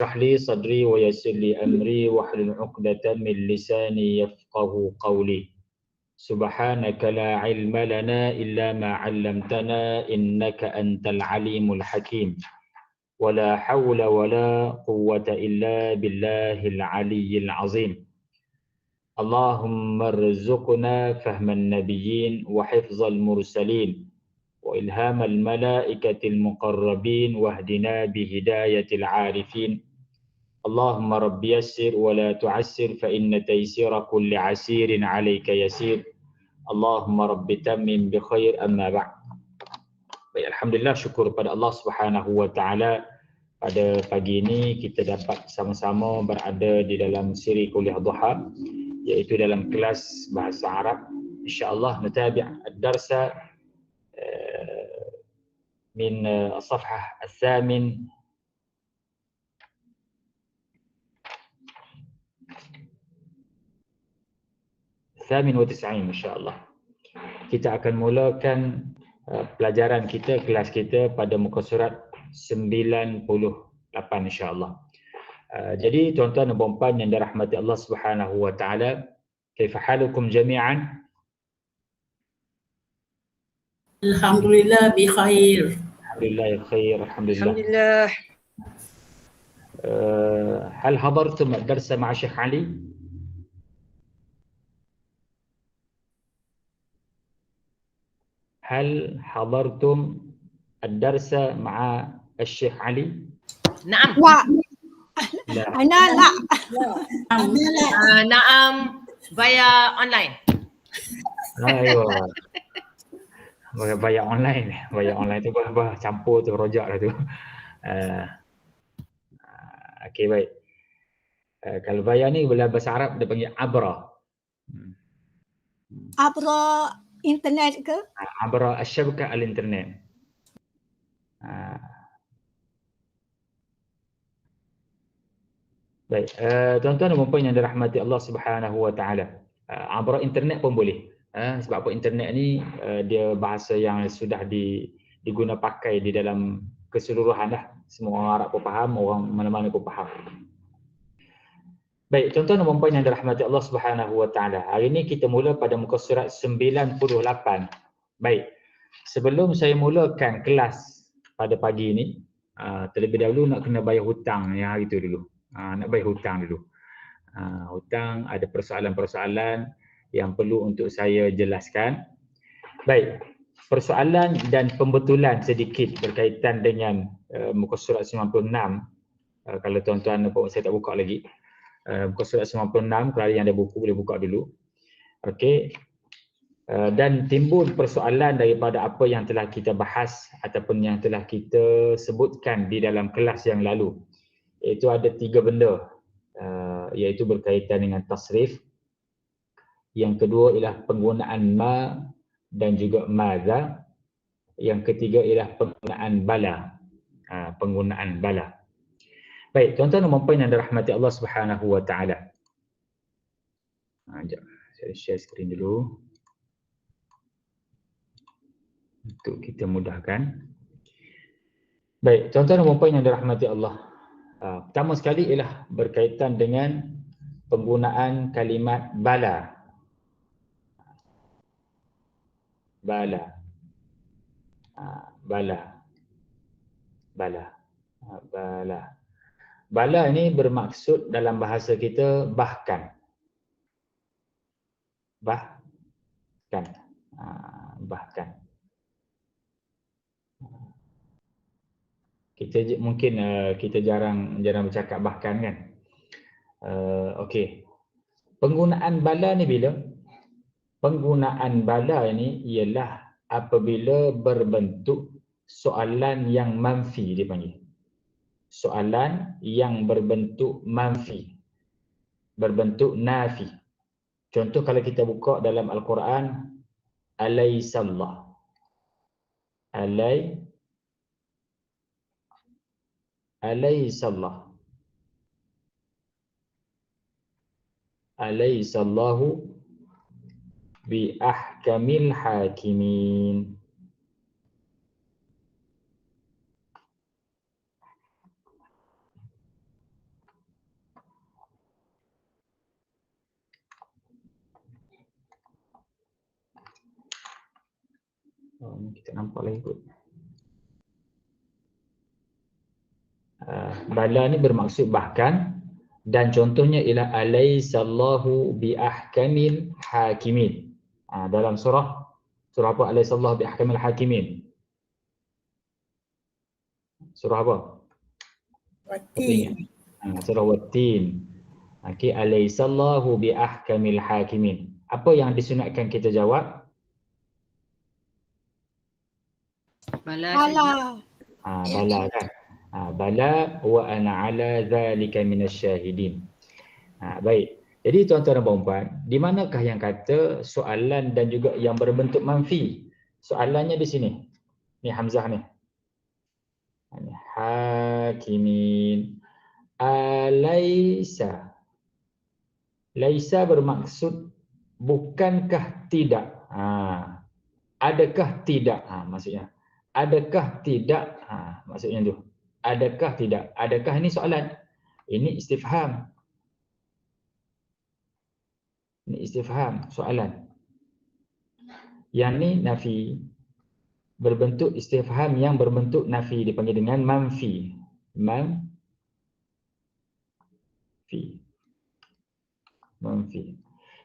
اشرح لي صدري ويسر لي أمري واحلل عقدة من لساني يفقه قولي سبحانك لا علم لنا إلا ما علمتنا إنك أنت العليم الحكيم ولا حول ولا قوة إلا بالله العلي العظيم اللهم ارزقنا فهم النبيين وحفظ المرسلين وإلهام الملائكة المقربين واهدنا بهداية العارفين اللهم رب يسر ولا تعسر فإن تيسير كل عسير عليك يسير اللهم رب تمم بخير أما بعد. Baik, Alhamdulillah, syukur kepada Allah Subhanahu Wa Taala. Pada pagi ini kita dapat sama-sama berada di dalam siri kuliah duha, iaitu dalam kelas bahasa Arab. InsyaAllah natabi' ad-darsa min as-safhah al-thamin wa 90 insyaAllah. Kita akan mulakan pelajaran kita, kelas kita pada muka surat 98 insyaAllah. Jadi tuan-tuan dan puan-puan yang dirahmati Allah Subhanahu Wa Taala, kaifa halukum jami'an? Alhamdulillah bi khair. Alhamdulillah khair, alhamdulillah. Alhamdulillah. هل حضرتم الدرس مع الشيخ علي؟ هل حضرتم الدرس مع الشيخ علي؟ نعم. لا. أنا لا. نعم via online. Aywa. Via online tu bah campur tu, rojak lah tu. Okey, baik. Kalau via ni bila bahasa Arab dia panggil abra. Abra internet ke? Abra asyabakah al-internet. Baik, tuan-tuan dan puan-puan yang dirahmati Allah Subhanahu Wa Taala. Abra internet pun boleh. Sebab apa, internet ni dia bahasa yang sudah diguna pakai di dalam keseluruhan dah. Semua orang Arab pun faham, orang mana-mana pun faham. Baik, tuan-tuan dan puan-puan yang dirahmati Allah Subhanahu Wa Taala. Hari ini kita mula pada muka surat 98. Baik. Sebelum saya mulakan kelas pada pagi ini, terlebih dahulu nak kena bayar hutang yang hari tu dulu. Nak bayar hutang dulu. Hutang, ada persoalan-persoalan yang perlu untuk saya jelaskan. Baik, persoalan dan pembetulan sedikit berkaitan dengan muka surat 96. Kalau tuan-tuan nampak, saya tak buka lagi. Muka surat 96, kalau yang ada buku boleh buka dulu. Okey. Dan timbul persoalan daripada apa yang telah kita bahas ataupun yang telah kita sebutkan di dalam kelas yang lalu. Iaitu ada 3 benda, iaitu berkaitan dengan tasrif. Yang kedua ialah penggunaan ma dan juga madza. Yang ketiga ialah penggunaan bala. Penggunaan bala. Baik, tuan-tuan dan puan-puan yang dirahmati Allah Subhanahu Wa Taala. Sekejap, saya share skrin dulu untuk kita mudahkan. Baik, tuan-tuan dan puan-puan yang dirahmati Allah. Pertama sekali ialah berkaitan dengan penggunaan kalimat bala. Bala. Bala ini bermaksud dalam bahasa kita bahkan. Bahkan. Kita mungkin kita jarang bercakap bahkan kan. Okey. Penggunaan bala ni bila? Penggunaan bala ini ialah apabila berbentuk soalan yang manfi, dia panggil. Soalan yang berbentuk manfi, berbentuk nafi. Contoh kalau kita buka dalam Al-Quran, alaisallah. Alaisallah. Alaisallahu bi ahkamil hakimin. kita nampak lagi kot. Bala ni bermaksud bahkan, dan contohnya ialah alaisallahu bi ahkamil hakimin. Dalam surah apa? Alaisallahu bi ahkamil hakimin. Surah apa? Watin. Surah Wat-Tin. Okey, alaisallahu bi ahkamil hakimin. Apa yang disunatkan kita jawab? Bala. Bala. Bala kan? Bala wa ana ala zalika minasyahidin. Baik. Jadi tuan-tuan dan puan-puan, di manakah yang kata soalan dan juga yang berbentuk manfi? Soalannya di sini. Ni hamzah ni. Ini hakimin. Alaisa. Laisa bermaksud bukankah tidak. Adakah tidak? Maksudnya. Adakah tidak? Maksudnya tu. Adakah tidak? Adakah ini soalan? Ini istifham. Ini istifham, soalan. Yang ni nafi. Berbentuk istifham yang berbentuk nafi dipanggil dengan manfi. Manfi.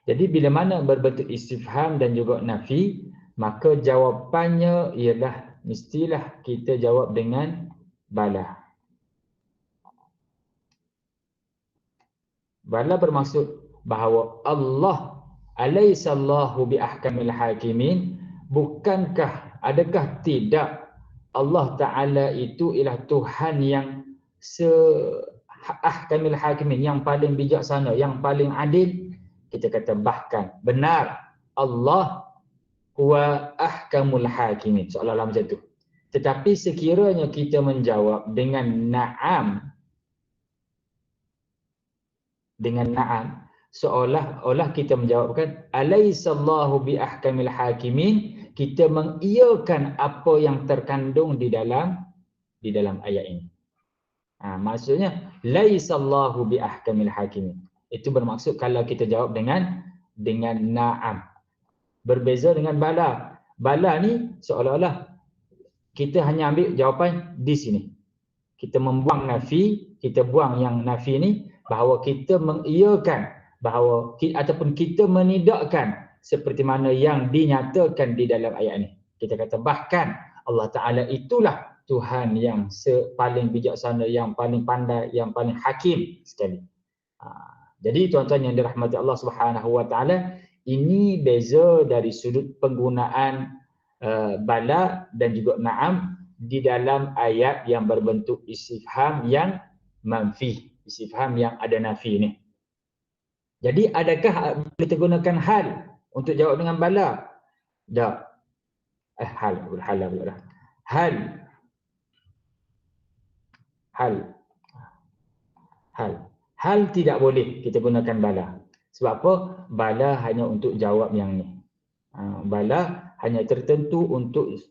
Jadi bila mana berbentuk istifham dan juga nafi, maka jawapannya ialah mestilah kita jawab dengan bala. Bala bermaksud bahawa Allah alaisallahu bi ahkamil hakimin, bukankah, adakah tidak Allah Ta'ala itu ialah Tuhan yang ahkamil hakimin, yang paling bijaksana, yang paling adil. Kita kata bahkan, benar, Allah huwa ahkamul hakimin, seolah-olah macam tu. Tetapi sekiranya kita menjawab dengan na'am, seolah-olah kita menjawabkan alaisallahu bi ahkamil hakimin, kita mengiyakan apa yang terkandung di dalam ayat ini. Maksudnya laisallahu bi ahkamil hakimin. Itu bermaksud kalau kita jawab dengan na'am. Berbeza dengan bala. Bala ni seolah-olah kita hanya ambil jawapan di sini. Kita membuang nafi, kita buang yang nafi ni, bahawa kita mengiyakan bahawa ataupun kita menidakkan seperti mana yang dinyatakan di dalam ayat ini. Kita kata bahkan Allah Ta'ala itulah Tuhan yang paling bijaksana, yang paling pandai, yang paling hakim sekali. Jadi tuan-tuan yang dirahmati Allah Subhanahu Wa Ta'ala, ini beza dari sudut penggunaan bala dan juga na'am di dalam ayat yang berbentuk istifham yang manfi, istifham yang ada nafi ni. Jadi adakah boleh digunakan hal untuk jawab dengan bala? Tak. Hal tidak boleh kita gunakan bala. Sebab apa? Bala hanya untuk jawab yang ni. Bala hanya tertentu untuk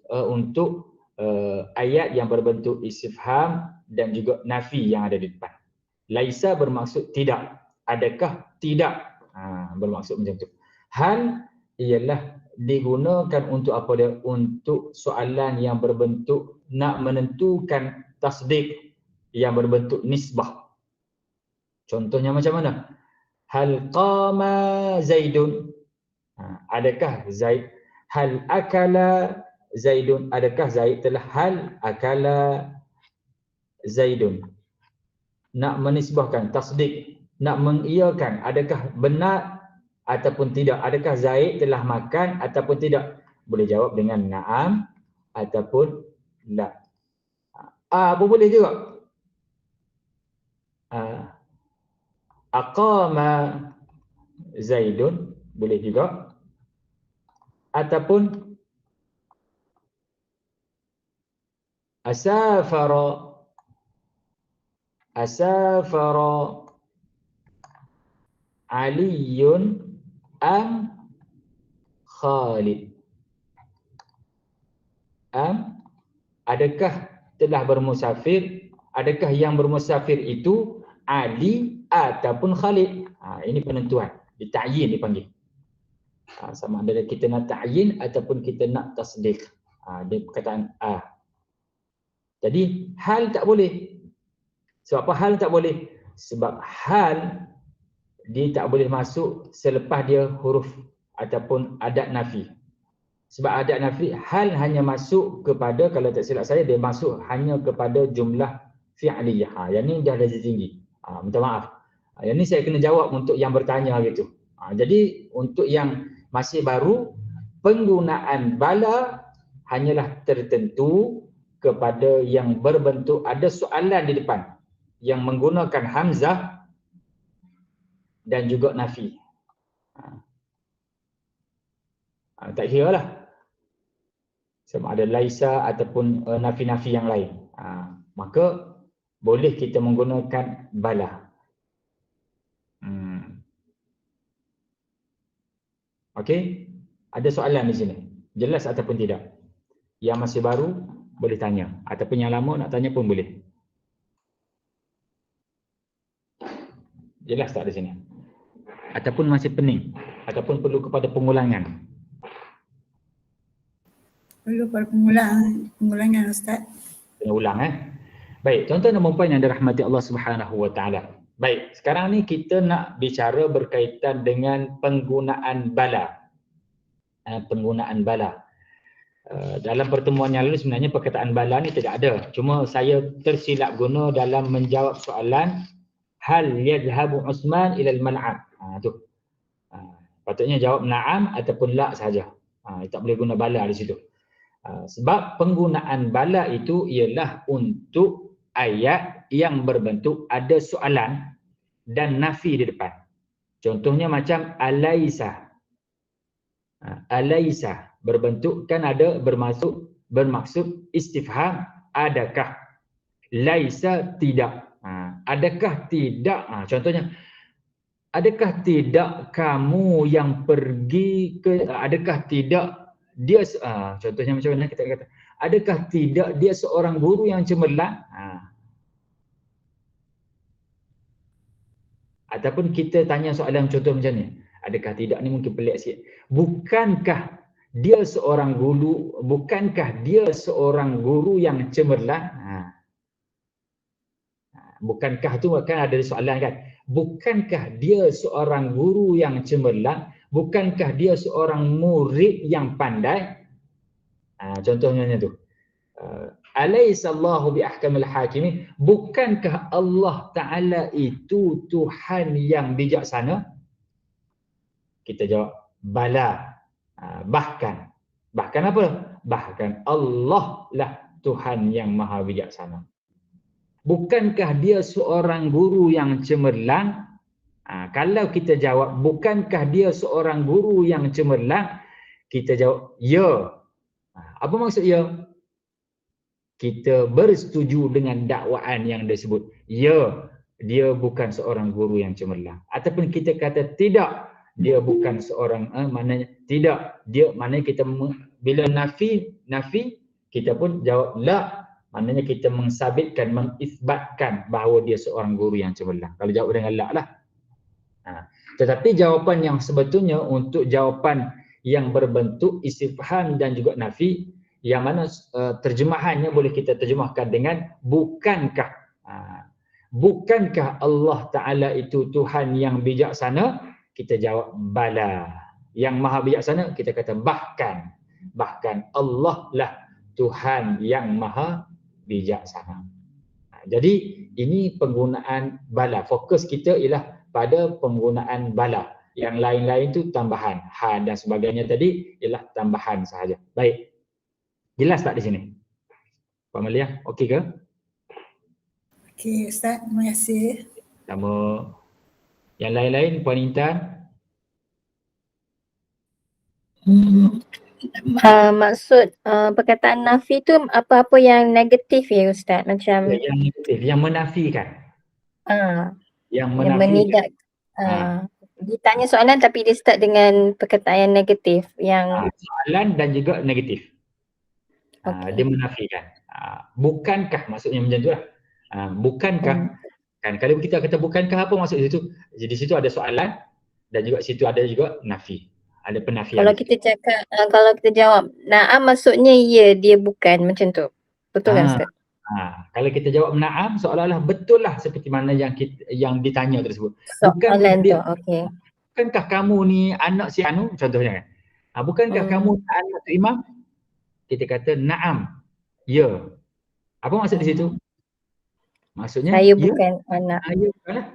ayat yang berbentuk istifham dan juga nafi yang ada di depan. Laisa bermaksud tidak. Adakah? Tidak. Bermaksud macam tu. Hal ialah digunakan untuk apa dia? Untuk soalan yang berbentuk nak menentukan tasdik yang berbentuk nisbah. Contohnya macam mana? Hal qama Zaidun? Adakah Zaid? Hal akala Zaidun? Adakah Zaid telah? Hal akala Zaidun? Nak menisbahkan tasdik, nak mengiyakan, adakah benar ataupun tidak? Adakah Zaid telah makan ataupun tidak? Boleh jawab dengan na'am ataupun la. Pun boleh juga. Aqama Zaidun, boleh juga. Ataupun asafara Aliyun am Khalid. Adakah telah bermusafir? Adakah yang bermusafir itu Ali ataupun Khalid? Ini penentuan. Dita'yin dipanggil. Sama ada kita nak ta'yin ataupun kita nak tasdiq. Dia perkataan Jadi hal tak boleh. Sebab apa hal tak boleh? Sebab hal dia tak boleh masuk selepas dia huruf ataupun adat nafi. Sebab adat nafi, hal hanya masuk kepada, kalau tak silap saya, dia masuk hanya kepada jumlah fi'liyah. Yang ni dah darjah tinggi. Minta maaf. Yang ni saya kena jawab untuk yang bertanya gitu. Jadi untuk yang masih baru, penggunaan bala hanyalah tertentu kepada yang berbentuk ada soalan di depan yang menggunakan hamzah dan juga nafi. Tak kira lah sama ada laisa ataupun nafi-nafi yang lain. Maka boleh kita menggunakan bala. Okey? Ada soalan di sini. Jelas ataupun tidak? Yang masih baru boleh tanya, ataupun yang lama nak tanya pun boleh. Jelas tak di sini? Ataupun masih pening, ataupun perlu kepada pengulangan. Perlu pada pengulangan Ustaz. Kena ulang Baik, tuan-tuan dan puan yang dirahmati Allah Subhanahu Wa Taala. Baik, sekarang ni kita nak bicara berkaitan dengan penggunaan bala. Penggunaan bala. Dalam pertemuan yang lalu sebenarnya perkataan bala ni tidak ada. Cuma saya tersilap guna dalam menjawab soalan hal yadhhabu Uthman ila al-mal'ab. Tu. Patutnya jawab na'am ataupun la saja. Tak boleh guna bala di situ. Sebab penggunaan bala itu ialah untuk ayat yang berbentuk ada soalan dan nafi di depan. Contohnya macam alaisa. Alaisa berbentuk kan ada bermaksud istifham, adakah? Laisa tidak. Adakah tidak? Contohnya, adakah tidak kamu yang pergi ke, adakah tidak dia, contohnya macam mana kita kata, adakah tidak dia seorang guru yang cemerlang? Ataupun kita tanya soalan contoh macam ni, adakah tidak ni mungkin pelik sikit. Bukankah dia seorang guru, bukankah dia seorang guru yang cemerlang? Bukankah tu kan ada soalan kan? Bukankah dia seorang guru yang cemerlang? Bukankah dia seorang murid yang pandai? Contohnya tu. Alaisallahu biahkamil hakimin. Bukankah Allah Ta'ala itu Tuhan yang bijaksana? Kita jawab, bala. Bahkan apa? Bahkan Allah lah Tuhan yang maha bijaksana. Bukankah dia seorang guru yang cemerlang? Kalau kita jawab, bukankah dia seorang guru yang cemerlang? Kita jawab, ya. Apa maksud ya? Kita bersetuju dengan dakwaan yang disebut. Ya, dia bukan seorang guru yang cemerlang. Ataupun kita kata tidak, dia bukan seorang, maknanya tidak. Dia maknanya kita bila nafi kita pun jawab la, maknanya kita mensabitkan, mengisbatkan bahawa dia seorang guru yang cemerlang. Kalau jawab dengan la lah. Tetapi jawapan yang sebetulnya untuk jawapan yang berbentuk istifham dan juga nafi, yang mana terjemahannya boleh kita terjemahkan dengan bukankah. Bukankah Allah Ta'ala itu Tuhan yang bijaksana? Kita jawab bala. Yang maha bijaksana kita kata bahkan. Bahkan Allah lah Tuhan yang maha bijaksana. Jadi ini penggunaan bala. Fokus kita ialah pada penggunaan bala. Yang lain-lain tu tambahan. Ha dan sebagainya tadi ialah tambahan sahaja. Baik. Jelas tak di sini? Pak Malia, okey ke? Okey Ustaz, terima kasih. Sama. Yang lain-lain, Puan Intan? Maksud perkataan nafi tu apa-apa yang negatif ya Ustaz? Macam Yang negatif, yang menafikan. Yang yang menafikan. menidak. Ditanya soalan tapi dia start dengan perkataan yang negatif. Yang Soalan dan juga negatif. Dia menafikan. Bukankah maksudnya macam tu lah. Bukankah. Kan kalau kita kata bukankah, apa maksud di situ? Jadi di situ ada soalan dan juga situ ada juga nafi. ada penafian. Kalau kita cakap, kalau kita jawab na'am maksudnya ya, dia bukan, macam tu. Betul kan Ustaz? Kalau kita jawab na'am, seolah-olah betul lah seperti mana yang ditanya tersebut. Soalan tu, okey. Bukankah kamu ni anak si Anu, contohnya kan? Bukankah kamu anak tu Imam? Kita kata na'am, ya. Apa maksud di situ? Maksudnya Saya ya, bukan anak. ya bukanlah.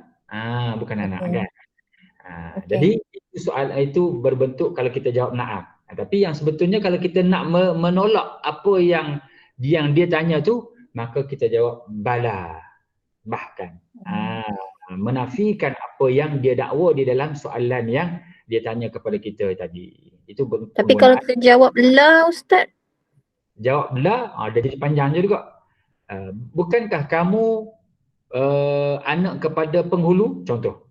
Bukan anak Okey. kan? Okey. Jadi itu soal itu berbentuk kalau kita jawab na'am. Tapi yang sebetulnya kalau kita nak menolak apa yang dia tanya tu, maka kita jawab bala. Bahkan menafikan apa yang dia dakwa di dalam soalan yang dia tanya kepada kita tadi. Itu Tapi kalau kita jawab la Ustaz? Jawab la, dia jadi panjang juga. Bukankah kamu anak kepada penghulu? Contoh.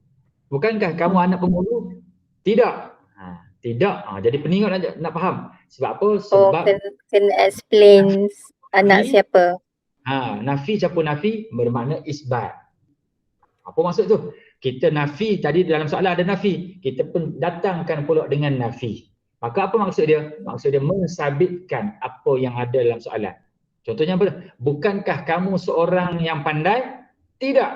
Bukankah kamu anak penghulu? Tidak. Tidak. Jadi peningat nak faham. Sebab apa? Sebab kena explain anak siapa. Nafi campur nafi bermakna isbat. Apa maksud tu? Kita nafi, tadi dalam soalan ada nafi. Kita pun datangkan pula dengan nafi. Maka apa maksud dia? Maksud dia mensabitkan apa yang ada dalam soalan. Contohnya apa? Bukankah kamu seorang yang pandai? Tidak.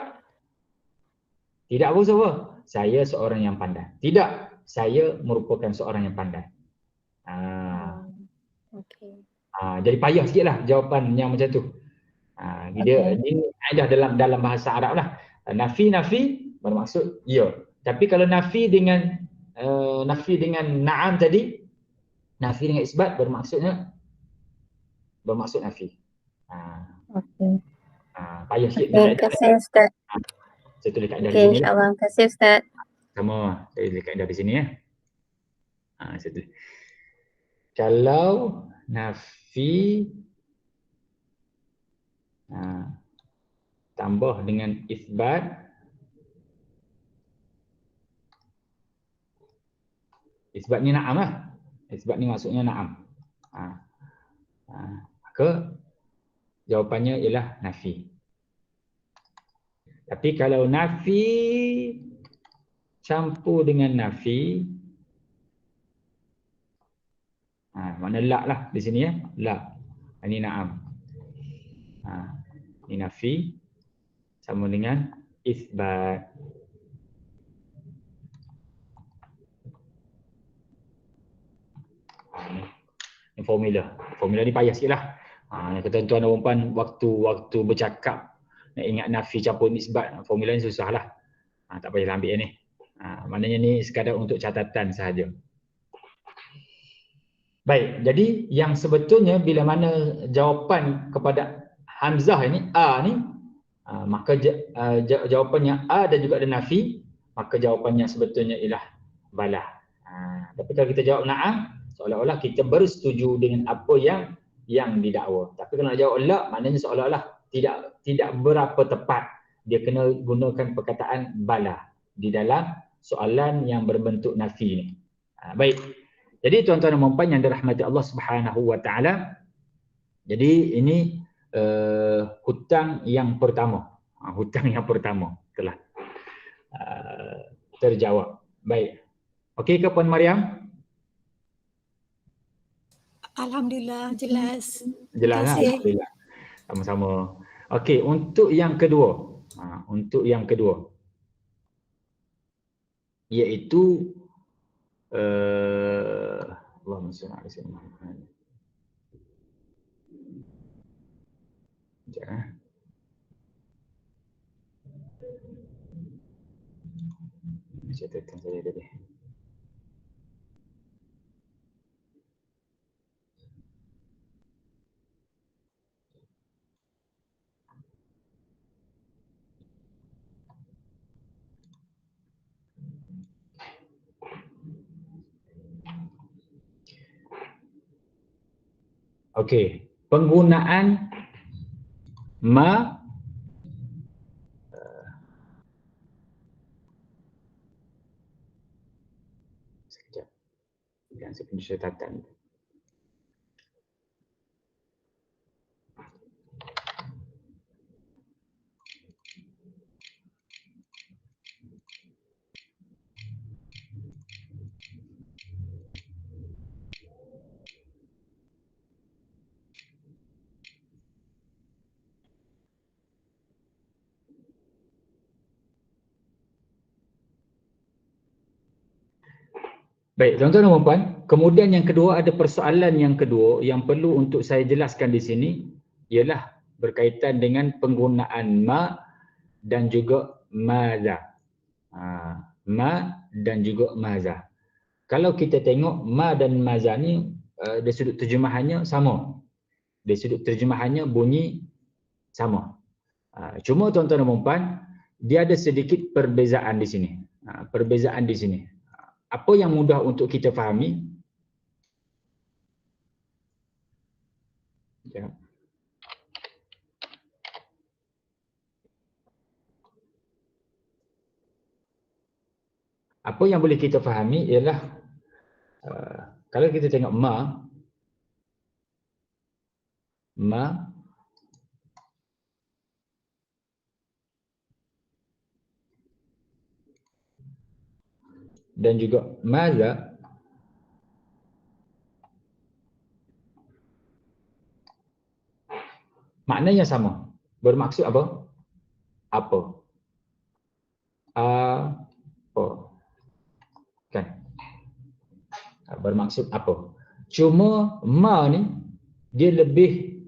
Tidak apa siapa? Saya seorang yang pandai. Tidak. Saya merupakan seorang yang pandai. Okey. Jadi payah sikit lah jawapan yang macam tu. Dia ada dalam bahasa Arab lah. Nafi bermaksud ya. Tapi kalau nafi dengan na'am tadi, nafi dengan isbat bermaksud nafi. Okey. Payah sikit. Terima kasih Ustaz. Saya tulis kaedah di Okey, sini. insya-Allah. Terima kasih Ustaz. Sama, saya tulis kaedah di sini ya. Saya tulis. Kalau nafi tambah dengan isbat, isbat ni na'am lah. Isbat ni maksudnya na'am. Maka jawapannya ialah nafi. Tapi kalau nafi campur dengan nafi, mana la lah di sini ya. La. Ini na'am. Ini nafi sama dengan isbat. Ini formula. Formula ni payah sikit lah. Ketentuan dan perempuan waktu bercakap nak ingat nafi campur isbat, formula ni susah lah. Tak payahlah ambil ni. Maknanya ni sekadar untuk catatan sahaja. Baik, jadi yang sebetulnya bila mana jawapan kepada Hamzah ini, A ni, maka jawapannya A dan juga ada nafi, maka jawapannya sebetulnya ialah bala. Tapi kalau kita jawab na'am, seolah-olah kita bersetuju dengan apa yang didakwa. Tapi kalau nak jawab la, maknanya seolah-olah tidak berapa tepat. Dia kena gunakan perkataan bala di dalam soalan yang berbentuk nafi ni. Baik. Jadi tuan-tuan dan puan yang dirahmati Allah Subhanahu wa taala, jadi ini hutang yang pertama. Hutang yang pertama telah terjawab. Baik. Okey ke Puan Mariam? Alhamdulillah, jelas. Jelas lah, alhamdulillah. Sama-sama. Okey, untuk yang kedua. Iaitu Allahumma shalli ala sayyidina Muhammad. Catatan saya tadi. Okey, penggunaan ma sekejap. Yang saya punya catatan. Baik, tuan-tuan dan puan, kemudian yang kedua, ada persoalan yang kedua yang perlu untuk saya jelaskan di sini ialah berkaitan dengan penggunaan ma dan juga maza. Ma dan juga maza. Kalau kita tengok ma dan maza ni dari sudut terjemahannya sama. Dari sudut terjemahannya bunyi sama. Cuma tuan-tuan dan puan, dia ada sedikit perbezaan di sini. Perbezaan di sini. Apa yang mudah untuk kita fahami? Ya. Apa yang boleh kita fahami ialah kalau kita tengok ma dan juga maza, maknanya sama. Bermaksud apa? Apa? Apa? Kan? Bermaksud apa? Cuma ma ni dia lebih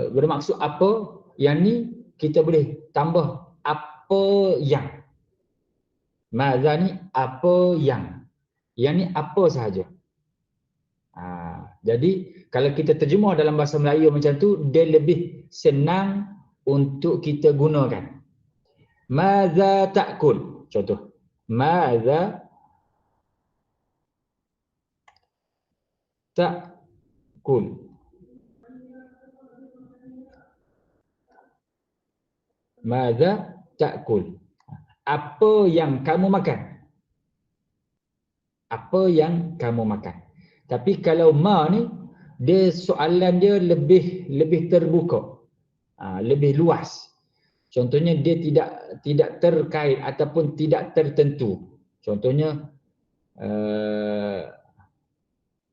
bermaksud apa, yang ni kita boleh tambah apa yang. Maza ni apa yang. Yang ni apa sahaja. Jadi kalau kita terjemah dalam bahasa Melayu macam tu, dia lebih senang untuk kita gunakan. Maza ta'kul, contoh. Maza ta'kul. Maza ta'kul. Apa yang kamu makan? Apa yang kamu makan? Tapi kalau ma ni, dia soalan dia lebih terbuka, lebih luas. Contohnya dia tidak terkait ataupun tidak tertentu. Contohnya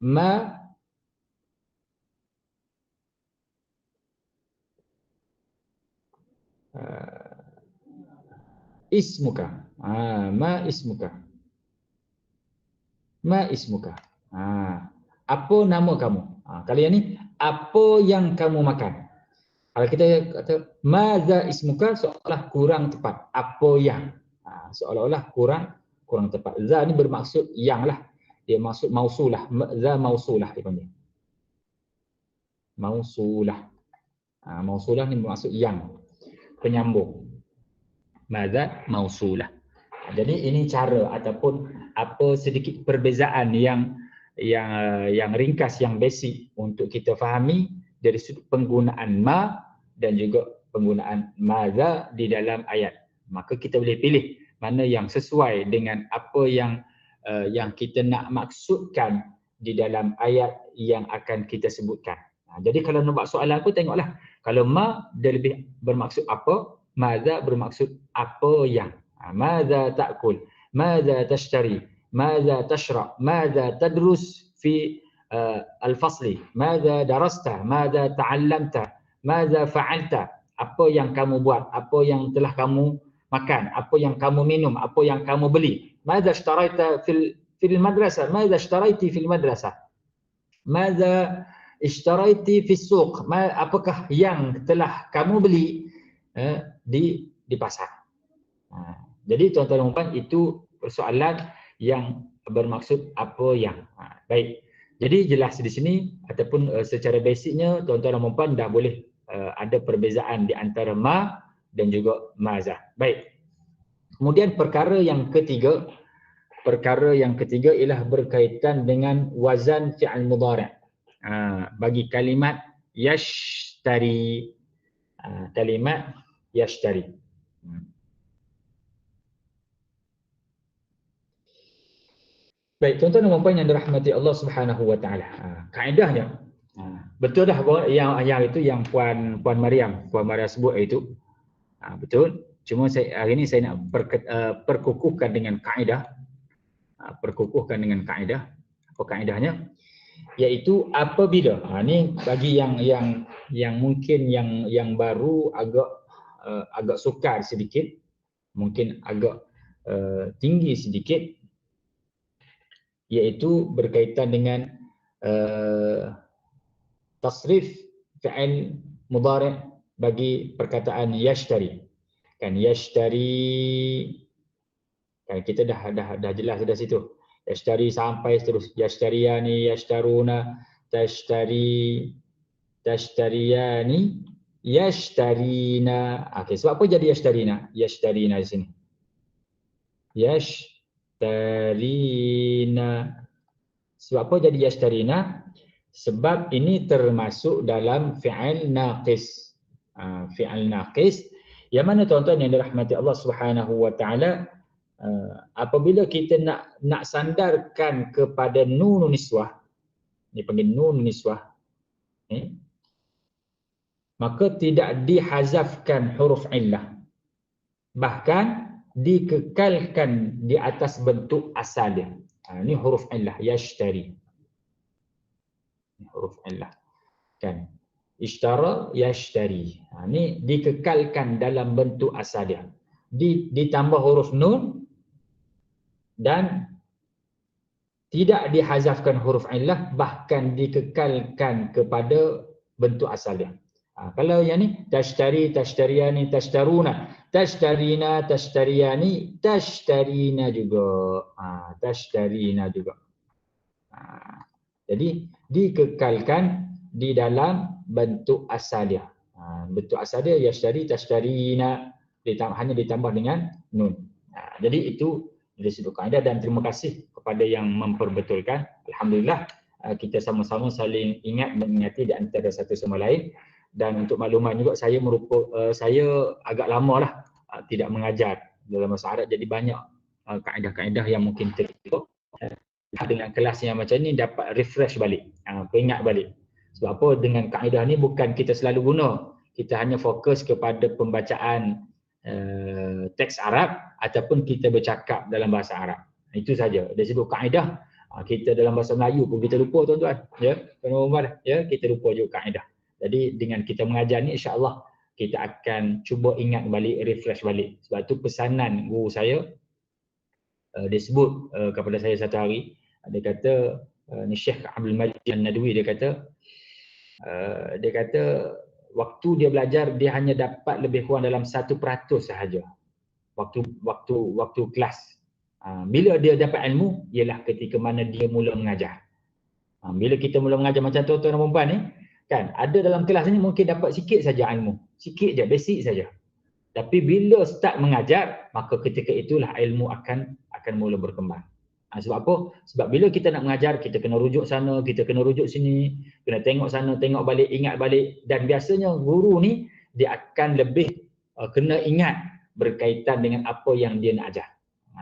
ma ismuka. Ma ismuka. Ma ismuka. Apa nama kamu? Kalau yang ni, apa yang kamu makan? Kalau kita kata maza ismuka, seolah kurang tepat. Apa yang? Seolah-olah kurang tepat. Za ni bermaksud yang lah. Dia maksud mausulah. Za mausulah dia panggil. Mausulah. Mausulah ni bermaksud yang. Penyambung. Maza mausulah. Jadi ini cara ataupun apa sedikit perbezaan yang ringkas, yang basic untuk kita fahami dari sudut penggunaan ma dan juga penggunaan maza di dalam ayat. Maka kita boleh pilih mana yang sesuai dengan apa yang kita nak maksudkan di dalam ayat yang akan kita sebutkan. Jadi kalau nak buat soalan pun tengoklah. Kalau ma dia lebih bermaksud apa, maza bermaksud apa yang. Maza ta'kul, maza tashtari, maza tashra, maza tadrus fi al-fasli, maza darasta, maza ta'allamta, maza fa'alta. Apa yang kamu buat, apa yang telah kamu makan, apa yang kamu minum, apa yang kamu beli. Maza ishtaraita fil madrasah, maza ishtaraiti fil madrasah. Maza ishtaraiti fis suq, apakah yang telah kamu beli di pasar. Jadi tuan-tuan dan puan, itu persoalan yang bermaksud apa yang. Baik. Jadi jelas di sini ataupun secara basicnya tuan-tuan dan puan dah boleh ada perbezaan di antara ma dan juga maza. Baik. Kemudian perkara yang ketiga ialah berkaitan dengan wazan fi'il mudhari'. Bagi kalimat yashtari. Kalimat yashtari. Baik, tuan-tuan dan puan yang dirahmati Allah Subhanahu wa taala. Kaedahnya betul dah yang itu yang puan Mariam sebut itu. Betul. Cuma hari ini saya nak perkukuhkan dengan kaedah. Apa kaedahnya? Iaitu apabila ni bagi yang mungkin yang baru agak sukar sedikit, mungkin agak tinggi sedikit. iaitu berkaitan dengan tasrif fi'il mudhari' bagi perkataan yashtari. Kan yashtari, kan kita dah jelas dah situ. Yashtari sampai terus yashtariyani, yashtaruna, tashtariyani, yashtarina. Okey, sebab apa jadi yashtarina? Yashtarina di sini. Yashtarina. Sebab apa jadi yashtarina? Sebab ini termasuk dalam fi'il naqis. Fi'il naqis yang mana tuan-tuan yang dirahmati Allah Subhanahu wa taala, apabila kita nak sandarkan kepada nun niswah, ni panggil nun niswah, maka tidak dihazafkan huruf illah, bahkan dikekalkan di atas bentuk asal dia. Ini huruf illah, yashtari. Huruf illah. Kan? Ishtara, yashtari. Ini dikekalkan dalam bentuk asal dia. Ditambah huruf nun dan tidak dihazafkan huruf illah, bahkan dikekalkan kepada bentuk asal dia. Kalau yang ni tashtari, tashtariyani, tashtaruna, tashtarina, tashtariyani, tashtarina juga. Tashtarina juga. Jadi dikekalkan di dalam bentuk asal dia. Bentuk asal dia yashtari, tashtarina, hanya ditambah dengan nun. Jadi itu dari sudut kaedah, dan terima kasih kepada yang memperbetulkan. Alhamdulillah kita sama-sama saling ingat mengingati di antara satu sama lain. Dan untuk makluman juga, saya agak lama lah tidak mengajar dalam bahasa Arab, jadi banyak kaedah-kaedah yang mungkin terlupa. Dengan kelas yang macam ni dapat refresh balik, peringat balik. Sebab apa? Dengan kaedah ni bukan kita selalu guna, kita hanya fokus kepada pembacaan teks Arab ataupun kita bercakap dalam bahasa Arab. Itu saja. Dari sudut kaedah, kita dalam bahasa Melayu pun kita lupa tuan-tuan. Ya, tuan-tuan, ya, kita lupa juga kaedah. Jadi dengan kita mengajar ni, insya-Allah kita akan cuba ingat balik, refresh balik. Sebab tu pesanan guru saya, dia sebut kepada saya satu hari, dia kata, ni Syekh Abdul Majid An-Nadwi, dia kata waktu dia belajar dia hanya dapat lebih kurang dalam 1% sahaja waktu kelas. Bila dia dapat ilmu ialah ketika mana dia mula mengajar. Bila kita mula mengajar macam tuan-tuan dan puan ni, kan, ada dalam kelas ni mungkin dapat sikit saja ilmu, sikit je, basic saja. Tapi bila start mengajar, maka ketika itulah ilmu akan mula berkembang. Sebab apa? Sebab bila kita nak mengajar, kita kena rujuk sana, kita kena rujuk sini, kena tengok sana, tengok balik, ingat balik. Dan biasanya guru ni, dia akan lebih kena ingat berkaitan dengan apa yang dia nak ajar.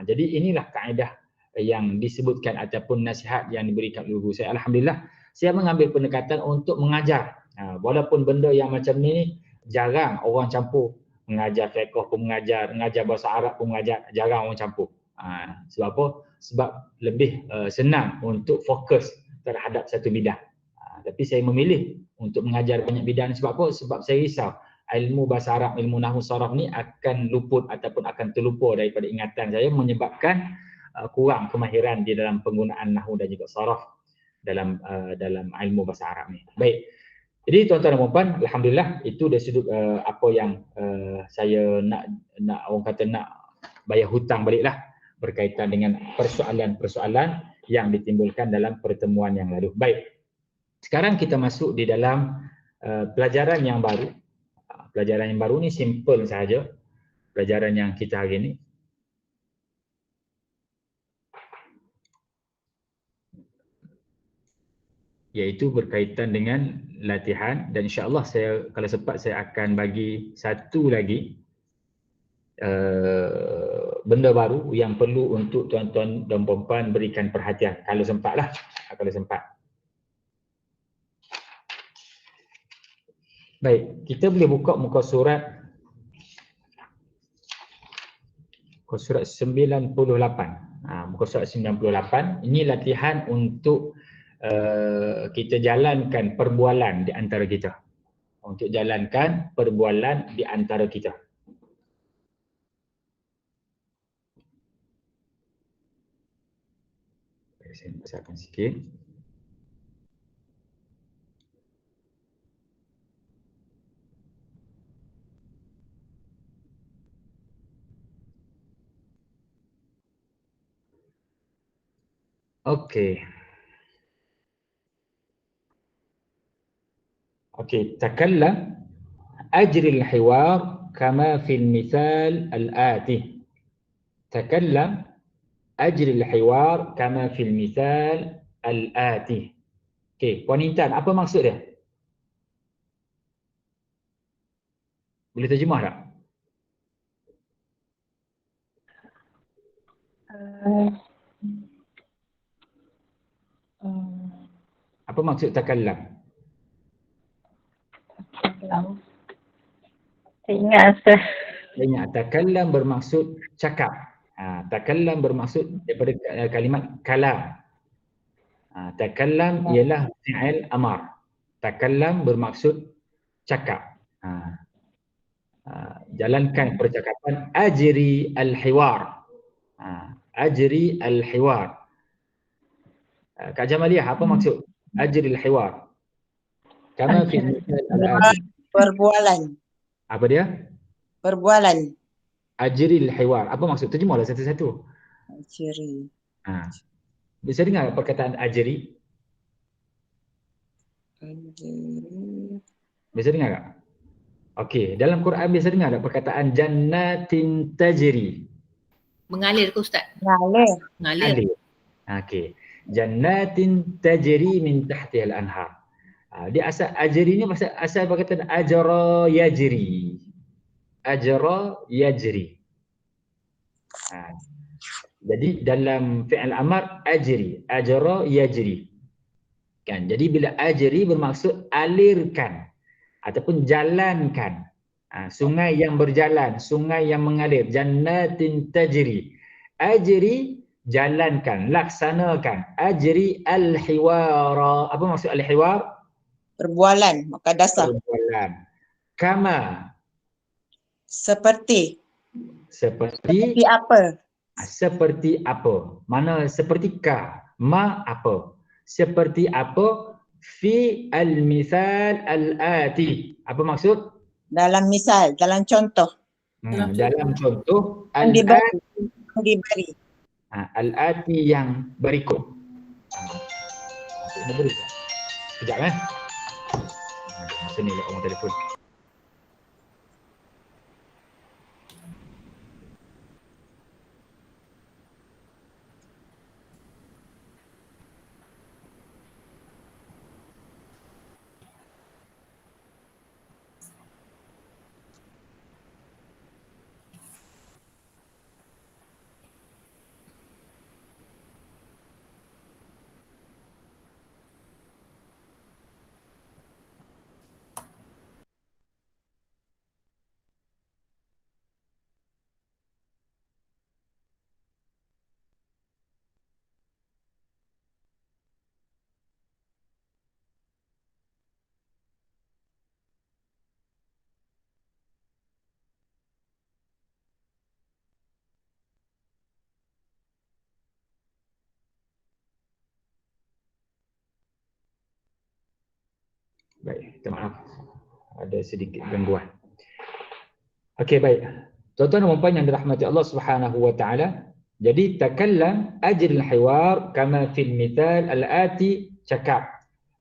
Jadi inilah kaedah yang disebutkan ataupun nasihat yang diberikan oleh guru saya. Alhamdulillah, saya mengambil pendekatan untuk mengajar. Walaupun benda yang macam ni jarang orang campur. Mengajar fiqh pun mengajar bahasa Arab pun mengajar, jarang orang campur. Sebab apa? Sebab lebih senang untuk fokus terhadap satu bidang. Tapi saya memilih untuk mengajar banyak bidang. Sebab apa? Sebab saya risau ilmu bahasa Arab, ilmu nahwu saraf ni akan luput ataupun akan terlupa daripada ingatan saya, menyebabkan kurang kemahiran di dalam penggunaan nahwu dan juga saraf dalam ilmu bahasa Arab ni. Baik. Jadi tuan-tuan dan puan, alhamdulillah itu dari sudut apa yang saya nak orang kata nak bayar hutang baliklah berkaitan dengan persoalan-persoalan yang ditimbulkan dalam pertemuan yang lalu. Baik. Sekarang kita masuk di dalam pelajaran yang baru. Pelajaran yang baru ni simple sahaja. Pelajaran yang kita hari ini. Iaitu berkaitan dengan latihan, dan insya-Allah saya kalau sempat saya akan bagi satu lagi benda baru yang perlu untuk tuan-tuan dan puan-puan berikan perhatian kalau sempatlah, kalau sempat. Baik, kita boleh buka muka surat 98. Muka surat 98. Ini latihan untuk kita jalankan perbualan di antara kita. Untuk jalankan perbualan di antara kita. saya besarkan sikit. Okey. Okey, takallam ajri al-hiwar kama fi al-mithal al-ati. Takallam ajri al-hiwar kama fi al-mithal al-ati. Okey, Puan Intan, apa maksud dia? Boleh terjemah tak? Apa maksud takallam? Saya ingat Ustaz. Ingat, takallam bermaksud cakap. Takallam bermaksud daripada kalimat kalam. Takallam ialah fi'il amar. Takallam bermaksud cakap. Jalankan percakapan ajri al-hiwar. Ajri al-hiwar. Kak Jamaliah, apa maksud ajri al-hiwar? Kama fi al-mithal al-ati. Perbualan. Apa dia? Perbualan. Ajri al-hiwar. Apa maksud? Terjemahlah satu-satu. Ciri. Bisa dengar perkataan ajri? Bisa dengar tak? Okey, dalam Quran biasa dengar tak perkataan jannatin tajri? Mengalir ke Ustaz? Mengalir. Mengalir. Okey. Jannatin tajri min tahtiha al-anhar. Dia asal ajri ni asal perkataan ajra yajri. Ajra yajri. Jadi dalam fi'il amar ajri, ajra yajri. Kan? Jadi bila ajri bermaksud alirkan ataupun jalankan. Sungai yang berjalan, sungai yang mengalir, jannatin tajri. Ajri, jalankan, laksanakan. Ajri al-hiwara. Apa maksud al-hiwar? Perbualan. Maka dasar. Perbualan. Kama. Seperti. Seperti apa? Seperti apa? Mana seperti ka? Ma apa? Seperti apa? Fi al-mithal al-ati. Apa maksud? Dalam misal, dalam contoh. Dalam contoh Yang al-ati. diberi. Al-ati yang berikut. Maksudnya berikut. Sekejap masa ni orang telefon. Baik, minta maaf. Ada sedikit gangguan. Okey, baik. Tuan-tuan dan puan yang dirahmati Allah Subhanahu wa taala, jadi takallam ajril hiwar kama fil mithal al-ati, cakap.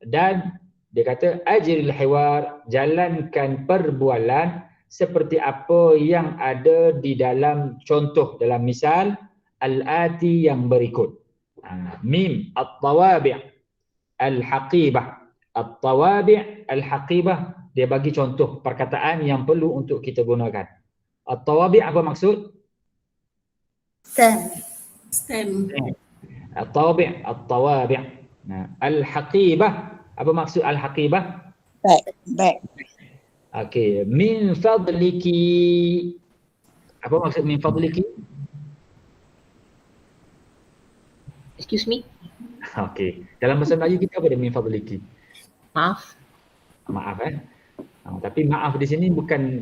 Dan dia kata ajril hiwar, jalankan perbualan seperti apa yang ada di dalam contoh dalam misal al-ati yang berikut. Mim at-tawabi' al-haqibah. At-tawabi' al-haqibah, dia bagi contoh perkataan yang perlu untuk kita gunakan. At-tawabi' apa maksud? Stem. At-tawabi', at-tawabi'. Al-haqibah, apa maksud al-haqibah? Baik. Okey, min fadliki. Apa maksud min fadliki? Excuse me? Okey. Dalam bahasa Melayu kita apa dia min fadliki? Maaf. Maaf tapi maaf di sini bukan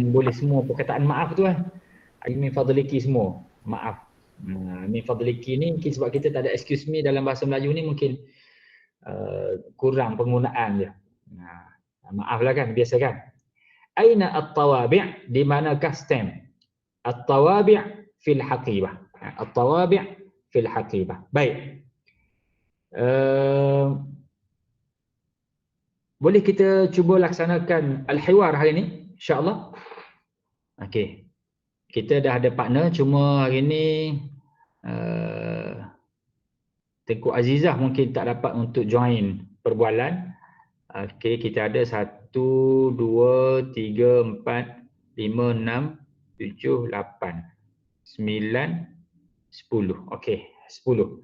boleh semua perkataan maaf tu min fadliki semua. Maaf. Min fadliki ni mungkin sebab kita tak ada excuse me dalam bahasa Melayu ni mungkin kurang penggunaan je. Maaflah kan, biasa kan. Aina at-tawabi', di manakah stamp? At-tawabi' fil haqibah. At-tawabi' fil haqibah. Baik. Boleh kita cuba laksanakan al-hiwar hari ni insya-Allah. Okey. Kita dah ada partner, cuma hari ni Tengku Azizah mungkin tak dapat untuk join perbualan. Okey, kita ada 1, 2, 3, 4, 5, 6, 7, 8, 9, 10. Okey, 10.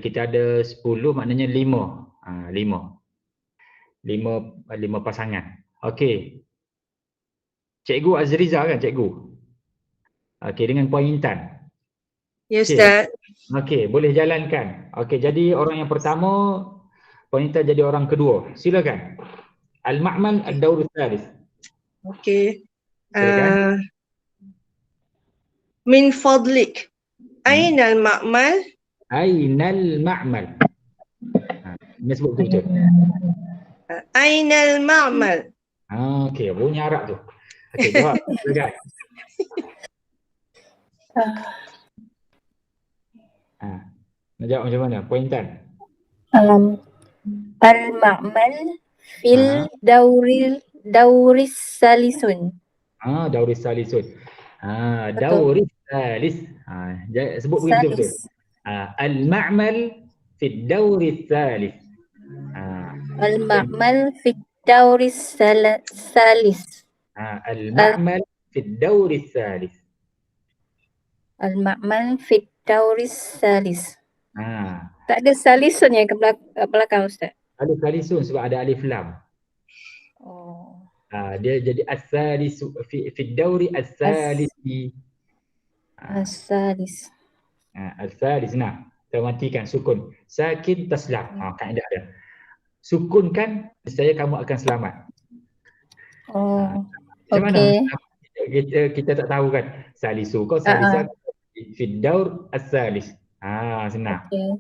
Kita ada 10, maknanya 5. 5 pasangan. Okey. Cikgu Azriza kan cikgu? Okey, dengan Puan Intan. Ya Ustaz. Okey, boleh jalankan. Okey, jadi orang yang pertama, Puan Intan jadi orang kedua. Silakan. Al-Ma'mal ad-Daur ats-tsalits. Okey. Silakan. Min fadlik. Aina al-ma'mal? Aina al-Ma'mal. Ini sebut betul. Aina al-ma'mal? Okey, bunyi Arab tu. Okey, jawab. Silakan. Nak jawab macam mana? Puan Intan. Al-ma'mal fil dauris salisun. Dauris salisun. Dauris salis. Sebut begitu betul. Al-ma'mal fil dauris salis. Al-ma'mal fil dauris salis. Al-ma'mal fil dauris salis. Al-ma'mal fil dauris salis. Tak ada salisun yang ke belakang Ustaz. Ada salisun sebab ada alif lam. Oh. Dia jadi as-salisu fi dauri as-salisi. As-salis. As-salis. Nah, kita matikan sukun. Sakin taslam. Kaedah dia. Sukunkan, nescaya kamu akan selamat. Oh. Macam mana? Okey. Kita tak tahu kan. Salisu kau salisa fi daur as-salis. Senang. Okay.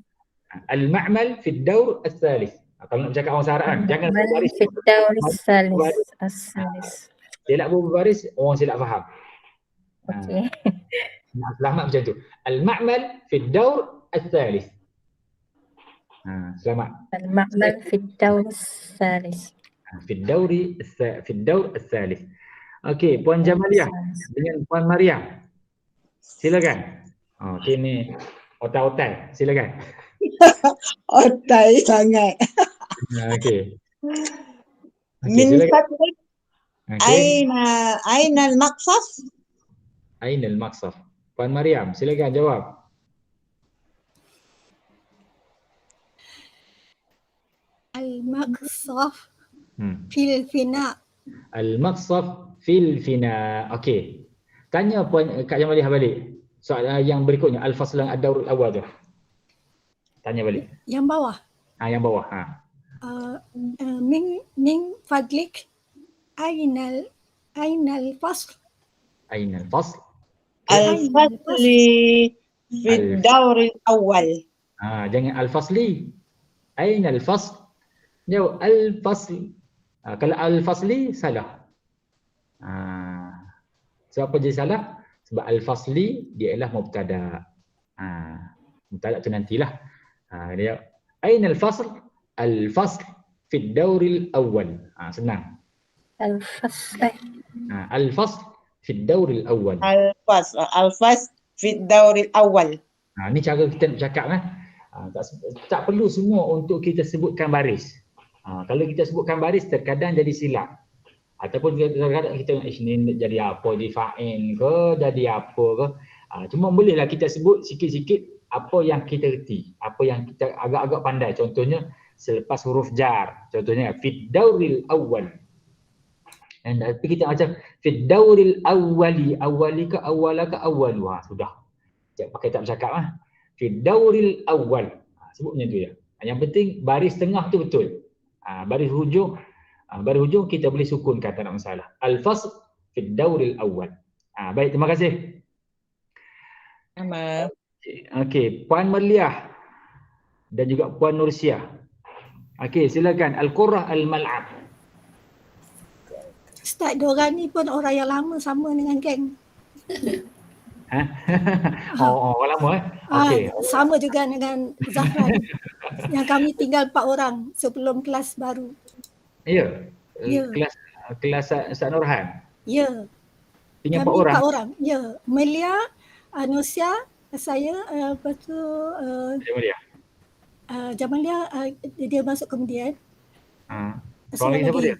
Al-ma'mal fi daur as-salis. Kalau nak bercakap orang Arab kan, jangan berbaris. Fi dauris salis. As-salis. Silap berbaris, orang silap faham. Okey. Selamat macam tu. Al-ma'mal fi daur as-salis. Selamat. Al-ma'mal fi dauris salis. Fi daur as-salis. Okey, Puan Jamaliah dengan Puan Mariam. Silakan. Okey ni otai-otai. Silakan. Otai sangat. Okey. Min Silakan. fadlik. Aina al-maqsaf? Aina al-maqsaf. Puan Mariam, silakan jawab. Al-maqsaf fil fina. Al-maqsaf fil fina. Okey. Tanya Puan Kak Jamaliah balik. Soalan yang berikutnya, al-faslan ad-daur al-awwal tu. Tanya balik. Yang bawah. Yang bawah. Min fadlik ainal fasl. Aina al-fasl. Al-fasli fi daur al-awwal. Jangan al-fasli. Aina al-fasl. Jawab al-fasli. Kalau al-fasli salah. Sebab apa jadi salah? Sebab al-fasli dia ialah mubtada. Mubtada tu nantilah. Dia aina al-fasl? Al-fasl fi ad-daur al-awwal. Senang. Al-fasl. Al-fasl fi ad-daur al-awwal. Al-fasl fi daur al-awwal. Ni cara kita nak bercakap kan. Tak perlu semua untuk kita sebutkan baris. Kalau kita sebutkan baris terkadang jadi silap. Ataupun kadang-kadang kita ni jadi apa, jadi fa'in ke, jadi apa ke. Cuma bolehlah kita sebut sikit-sikit apa yang kita reti, apa yang kita agak-agak pandai. Contohnya selepas huruf jar. Contohnya fid dauril awwal. Dan tapi kita macam fid dauril awwali, awwali ke awwala ke awwalu. Sudah. Pakai tak bercakap fid dauril awwal. Sebut macam tu ya. Yang penting baris tengah tu betul. Baris hujung kita boleh sukunkan, tak ada masalah. Al-fasl fi ad-daur al-awwal. Baik, terima kasih. Sama. Okey, Puan Merliah dan juga Puan Nursiah. Okey, silakan. Al-Qurrah Al-Mal'ab. Ustaz, diorang ni pun orang yang lama sama dengan geng. Ha? Orang lama Okey. Sama juga dengan Zafran. Yang kami tinggal 4 orang sebelum kelas baru. Ya. Ya. Kelas Ustaz Nurhan. Ya. Tinggal 4 Kami orang. 4 orang. Ya. Melia, Nusia, saya, lepas tu Jemaah. Jamalia, dia masuk kemudian. Seorang lagi siapa dia?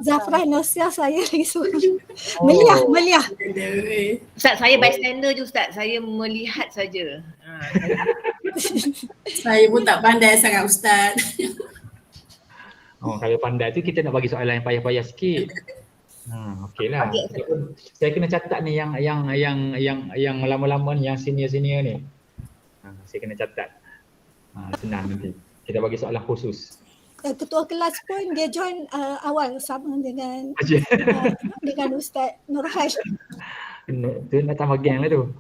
Zafran, Nusia, saya lagi seorang. Melia. Ustaz, saya bystander je Ustaz. Saya melihat saja. Saya pun tak pandai sangat Ustaz. Kalau pandai tu kita nak bagi soalan yang payah-payah sikit. Okeylah. Saya kena catat ni yang lama-lama ni, yang senior-senior ni. Saya kena catat. Senang nanti. Kita bagi soalan khusus. Ketua kelas pun dia join awal sama dengan dengan Ustaz Nurhan. Tu nak tambah geng lah tu.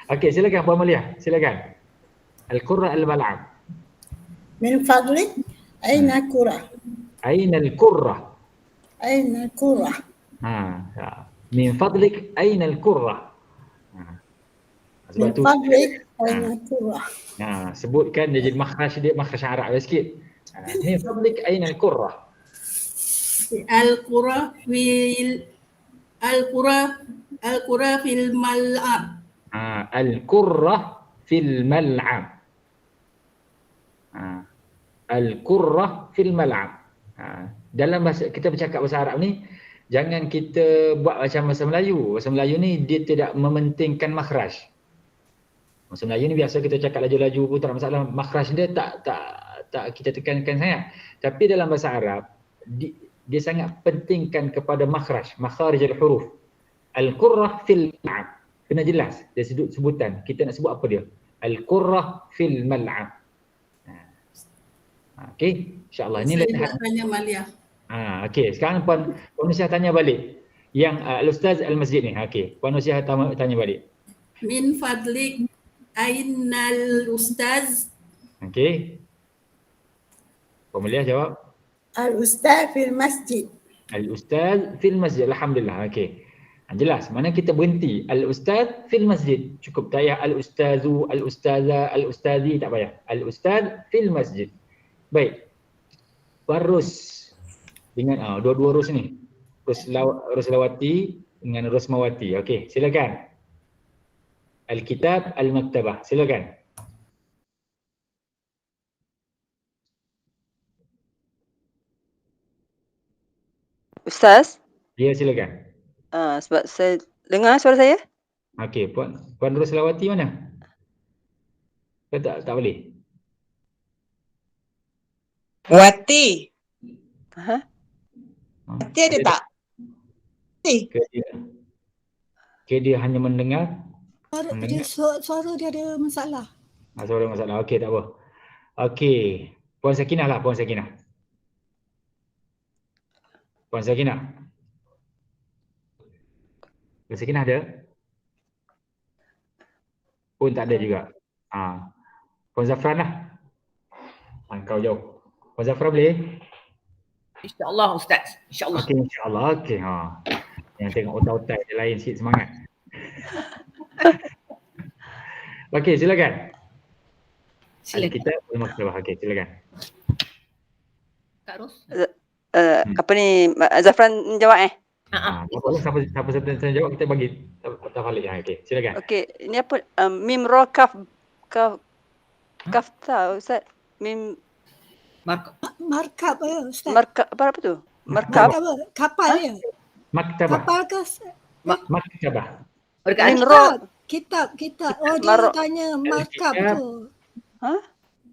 Okey, silakan Puan Malia. Silakan. Al-Qurrah Al-Mal'ab. Min fadlik, aina al-qurrah? Aina al-Qurrah? Aina al-qurrah? Min fadlik, aina al-Qurrah? Min fadlik, aina al-qurrah? Sebutkan dia jadi makhraj Arab lah sikit. Min fadlik, aina al-Qurrah? Al-qurrah fil mal'ab. Al-Qurrah fil mal'ab. Al-Qurrah fil mal'ab. Dalam bahasa kita bercakap bahasa Arab ni, jangan kita buat macam bahasa Melayu. Bahasa Melayu ni dia tidak mementingkan makhraj. Bahasa Melayu ni biasa kita cakap laju-laju pun tak ada masalah. Makhraj dia tak kita tekankan sangat. Tapi dalam bahasa Arab dia sangat pentingkan kepada makhraj, makharijul huruf. Al-Qurrah fil mal'ab. Kena jelas dia sebutan. Kita nak sebut apa dia? Al-Qurrah fil mal'ab. Okey, insya-Allah ini saya nak tanya Malia. Okey, sekarang Puan Nusiah tanya balik. Yang Al-Ustaz Al-Masjid ni. Okey, Puan Nusiah tanya balik. Min fadlik ainal ustaz? Okey. Puan Malia jawab. Al-ustaz fil masjid. Al-Ustaz fil masjid. Alhamdulillah. Okey. Jelas. Mana kita berhenti? Al-Ustaz fil masjid. Cukup tak payah Al-Ustazu, Al-Ustazah, Al-Ustazi, tak payah. Al-Ustaz fil masjid. Baik. Puan Rus dengan dua-dua Rus ni. Ruslawati dengan Rusmawati. Okey, silakan. Al-Kitab Al-Maktabah. Silakan. Ustaz? Ya, silakan. Sebab saya dengar suara saya. Okey, Puan Ruslawati mana? Tak boleh. Wati. Wati ada tak? Dia hanya mendengar. Suara dia ada masalah. Suara masalah. Okey, tak apa. Okey. Puan Sakinah lah, Puan Sakinah. Puan Sakinah. Puan Sakinah ada? Pun tak ada juga. Puan Zafran lah. Kau jauh. Puan Zafran boleh? InsyaAllah Ustaz. InsyaAllah. Okey, insyaAllah. Okey. Yang tengok otak-otak dia lain sikit semangat. Okey, silakan. Kita Al-Maktabah. Okey, silakan. Kak Ros? Apa ni, Zafran jawab Siapa saya jawab kita bagi tafalik. Okey, silakan. Okey, ini apa? Mim ra kaf ta Ustaz. Mim Markab Ustaz. Markab apa tu? Markab. Kapal ya. Maktabah. Kapal ke? Maktabah. Mim ra Kitab. Oh, dia tanya markab tu.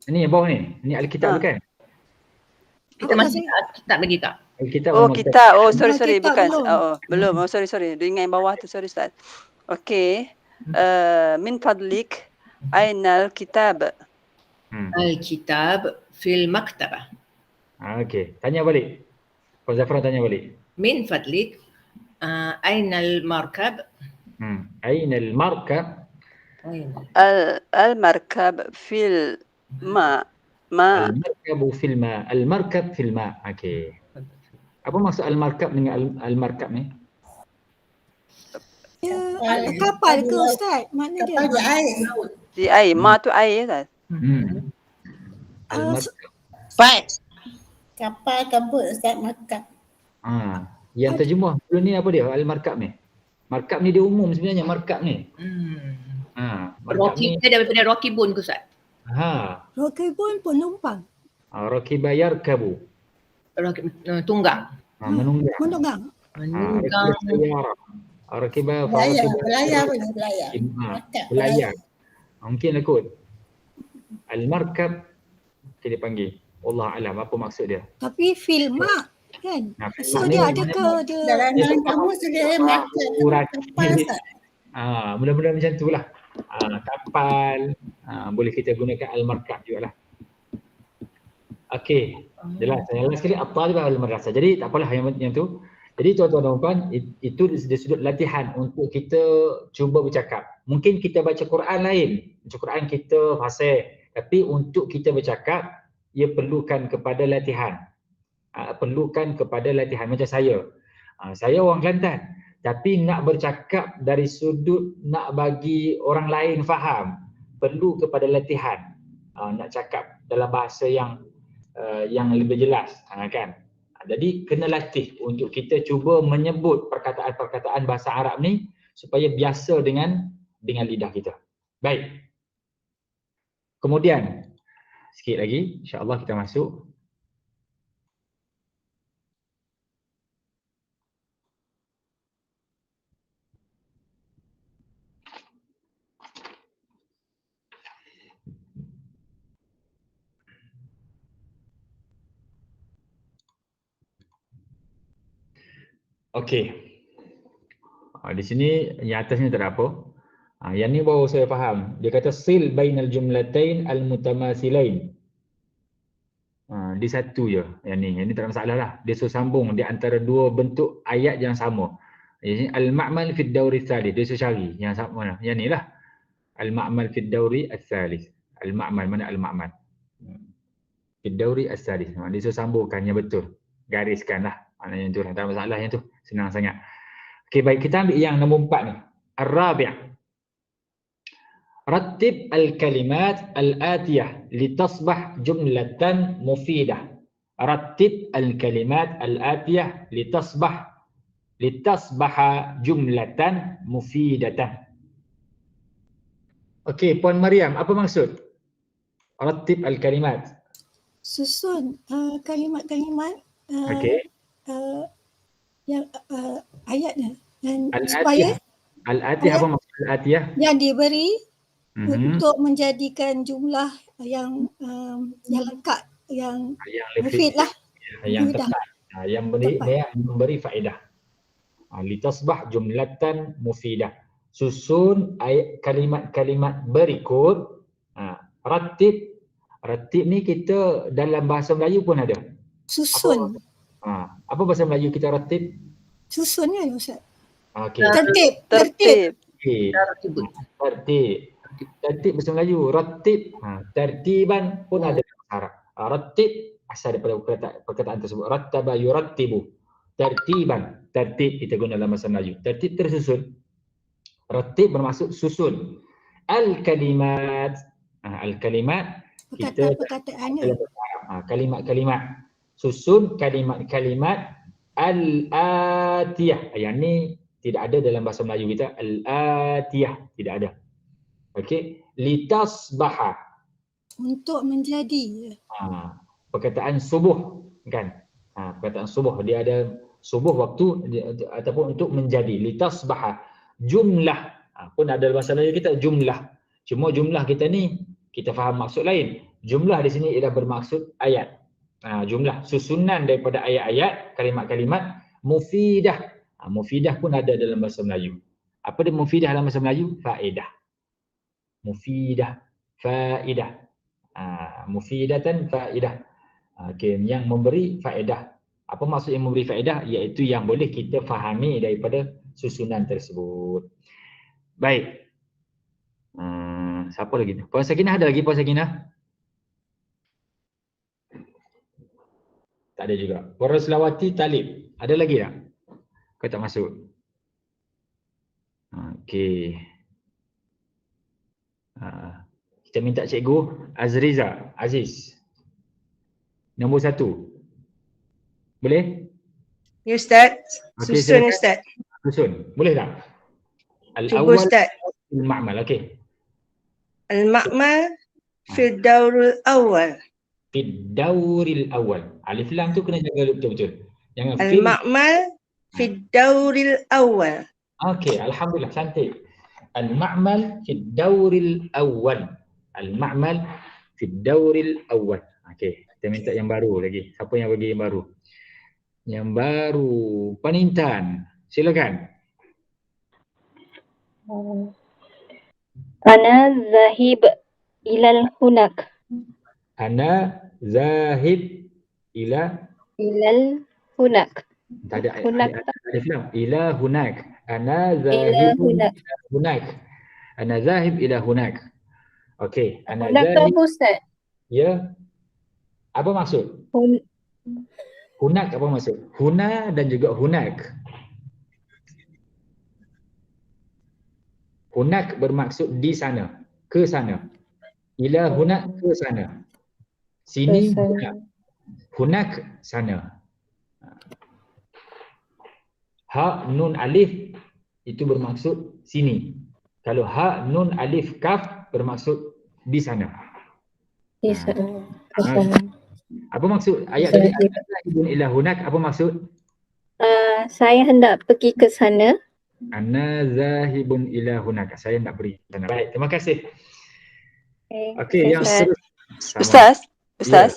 Ini yang bawah ni. Ini Al-Kitab bukan? Kita masih kitab lagi tak? Kitab. Sorry bukan. Belum. Sorry. Dia ingat yang bawah tu. Sorry Ustaz. Okey. Min fadlik ainal kitab. Al-Kitab fil maktabah. Okey. Tanya balik. Puan Zafran tanya balik. Min fadlik ainal markab. Ainal markab? Al-markab fil ma. Al-markabu fil ma. Al-markab fil ma. Okey. Apa maksud al-markab dengan al-markab ni? Kapal ke Ustaz? Mana dia? Kapal di air. Di air. Ma tu air kan? Al-markab. Fat. Kapal ke boat Ustaz, markab. Yang terjemuh dulu ni apa dia? Al-markab ni. Markab ni dia umum sebenarnya markab ni. Markab Rocky ni. dia daripada Rocky Bone ke Ustaz? Rokibun penumpang. Rakiba yarkabu. Tunggang. Menunggang. Menunggang. Menunggang. Rakiba Belayar boleh, belayar. Belayar. Mungkin lah kot. Al-markab kita panggil. Allah alam apa maksud dia. Tapi filma kan? So dia ada ke dia? Dalam kamu sudah markab. Kapal Ustaz. Mudah-mudahan macam tu lah. Kapal, boleh kita gunakan al-markab jugalah. Okey, jelas. Yang last sekali at-talibah al-madrasah. Jadi tak apalah yang tu. Jadi tuan-tuan dan puan, itu dari sudut latihan untuk kita cuba bercakap. Mungkin kita baca Quran lain. Baca Quran kita fasih. Tapi untuk kita bercakap, ia perlukan kepada latihan. Perlukan kepada latihan macam saya. Saya orang Kelantan. Tapi nak bercakap dari sudut nak bagi orang lain faham, perlu kepada latihan. Nak cakap dalam bahasa yang lebih jelas, kan? Jadi kena latih untuk kita cuba menyebut perkataan-perkataan bahasa Arab ni supaya biasa dengan lidah kita. Baik. Kemudian sikit lagi insya-Allah kita masuk. Okey. Di sini yang atas ni tak ada apa. Yang ni baru saya faham. Dia kata sil bainal jumlatain al-mutamathilain. Di satu je yang ni tak ada masalah lah. Dia suruh sambung di antara dua bentuk ayat yang sama. Ini al-ma'mal fi ad-dawri ats-tsalits. Dia suruh cari yang sama mana? Yang ni lah. Al-ma'mal fi ad-dawri ats-tsalits. Al-ma'mal mana al-ma'mal? Fi ad-dawri ats-tsalits. Dia suruh sambungkan yang betul. Gariskanlah. Mana yang tu lah. Tak ada masalah yang tu. Senang sangat. Okey, baik, kita ambil yang nombor 4 ni. Ar-rabi'. Rattib al-kalimat al-atiyah litasbah jumlatan mufidah. Rattib al-kalimat al-atiyah litasbaha jumlatan mufidatan. Okey, Puan Mariam, apa maksud? Rattib al-kalimat. Susun kalimat-kalimat Okey. yang ayatnya dan Al-atiyah. Al-atiyah apa maksud al-atiyah? Yang diberi untuk menjadikan jumlah yang lengkap, yang mufid lah. Yang tepat. Yang memberi faedah. Litasbah jumlatan mufidah. Susun kalimat-kalimat berikut. Rattib. Rattib ni kita dalam bahasa Melayu pun ada. Susun. Apa bahasa Melayu kita rattib? Susun kan Ustaz? Okey. Tertib. Tertib bahasa Melayu. Rattib. Tertiban pun ada bahasa Arab. Rattib asal daripada perkataan tersebut. Rattaba yurattibu. Tertiban. Tertib kita guna dalam bahasa Melayu. Tertib tersusun. Rattib bermaksud susun. Al-kalimat. Al-kalimat kita perkataannya. Kalimat-kalimat. Susun kalimat-kalimat al-atiyah. Yang ni tidak ada dalam bahasa Melayu kita. Al-atiyah tidak ada. Okey, litasbaha. Untuk menjadi. Perkataan subuh kan? Perkataan subuh dia ada subuh waktu ataupun untuk menjadi. Litasbaha. Jumlah pun ada dalam bahasa Melayu kita jumlah. Cuma jumlah kita ni kita faham maksud lain. Jumlah di sini ialah bermaksud ayat. Jumlah susunan daripada ayat-ayat, kalimat-kalimat mufidah. Mufidah pun ada dalam bahasa Melayu. Apa dia mufidah dalam bahasa Melayu? Faedah. Mufidah, faedah. Mufidatan faedah. Okey, yang memberi faedah. Apa maksud yang memberi faedah? Iaitu yang boleh kita fahami daripada susunan tersebut. Baik. Siapa lagi? Puan Sakinah ada lagi? Puan Sakinah? Tak ada juga. Puan Roslawati Talib. Ada lagi tak? Kau tak masuk. Okey. Kita minta cikgu Azriza Aziz. Nombor 1. Boleh? Ya Ustaz. Okey, Susun silakan. Ustaz. Susun. Boleh tak? Cuba Al-awwal Ustaz. al-ma'mal. Okey. Al-ma'mal fil daurul awal. Fid dauril awal. Alif lam tu kena jaga betul-betul. Jangan fil. Al-ma'mal fil dauril awal. Okey, alhamdulillah, cantik. Al-ma'mal fid dauril awal. Al-ma'mal fid dauril awal. Okey, kita minta yang baru lagi. Siapa yang bagi yang baru? Yang baru, Puan Intan. Silakan. Ana zahib ilal hunak. Ana zahib ila Ilal hunak. tak ada Hunak. alif lam. Ila hunak. Ana Ila zahib hunak. ila hunak. Ana zahib ila hunak. Okey, ana Hunak tu zahib. apa Ustaz? Ya. Apa maksud? Hunak apa maksud? Huna dan juga hunak. Hunak bermaksud di sana, ke sana. Ila hunak, ke sana. Sini Ke sana. hunak. Hunak sana. Ha nun alif itu bermaksud sini. Kalau ha nun alif kaf bermaksud di sana. Di sana. Ke Ha. sana. Apa maksud ayat tadi? Ana ila hunak, apa maksud? Saya hendak pergi ke sana. Ana zahibun ila hunaka. Saya nak pergi ke sana. Baik, terima kasih. Okey, yang Ustaz. seterusnya. Ustaz.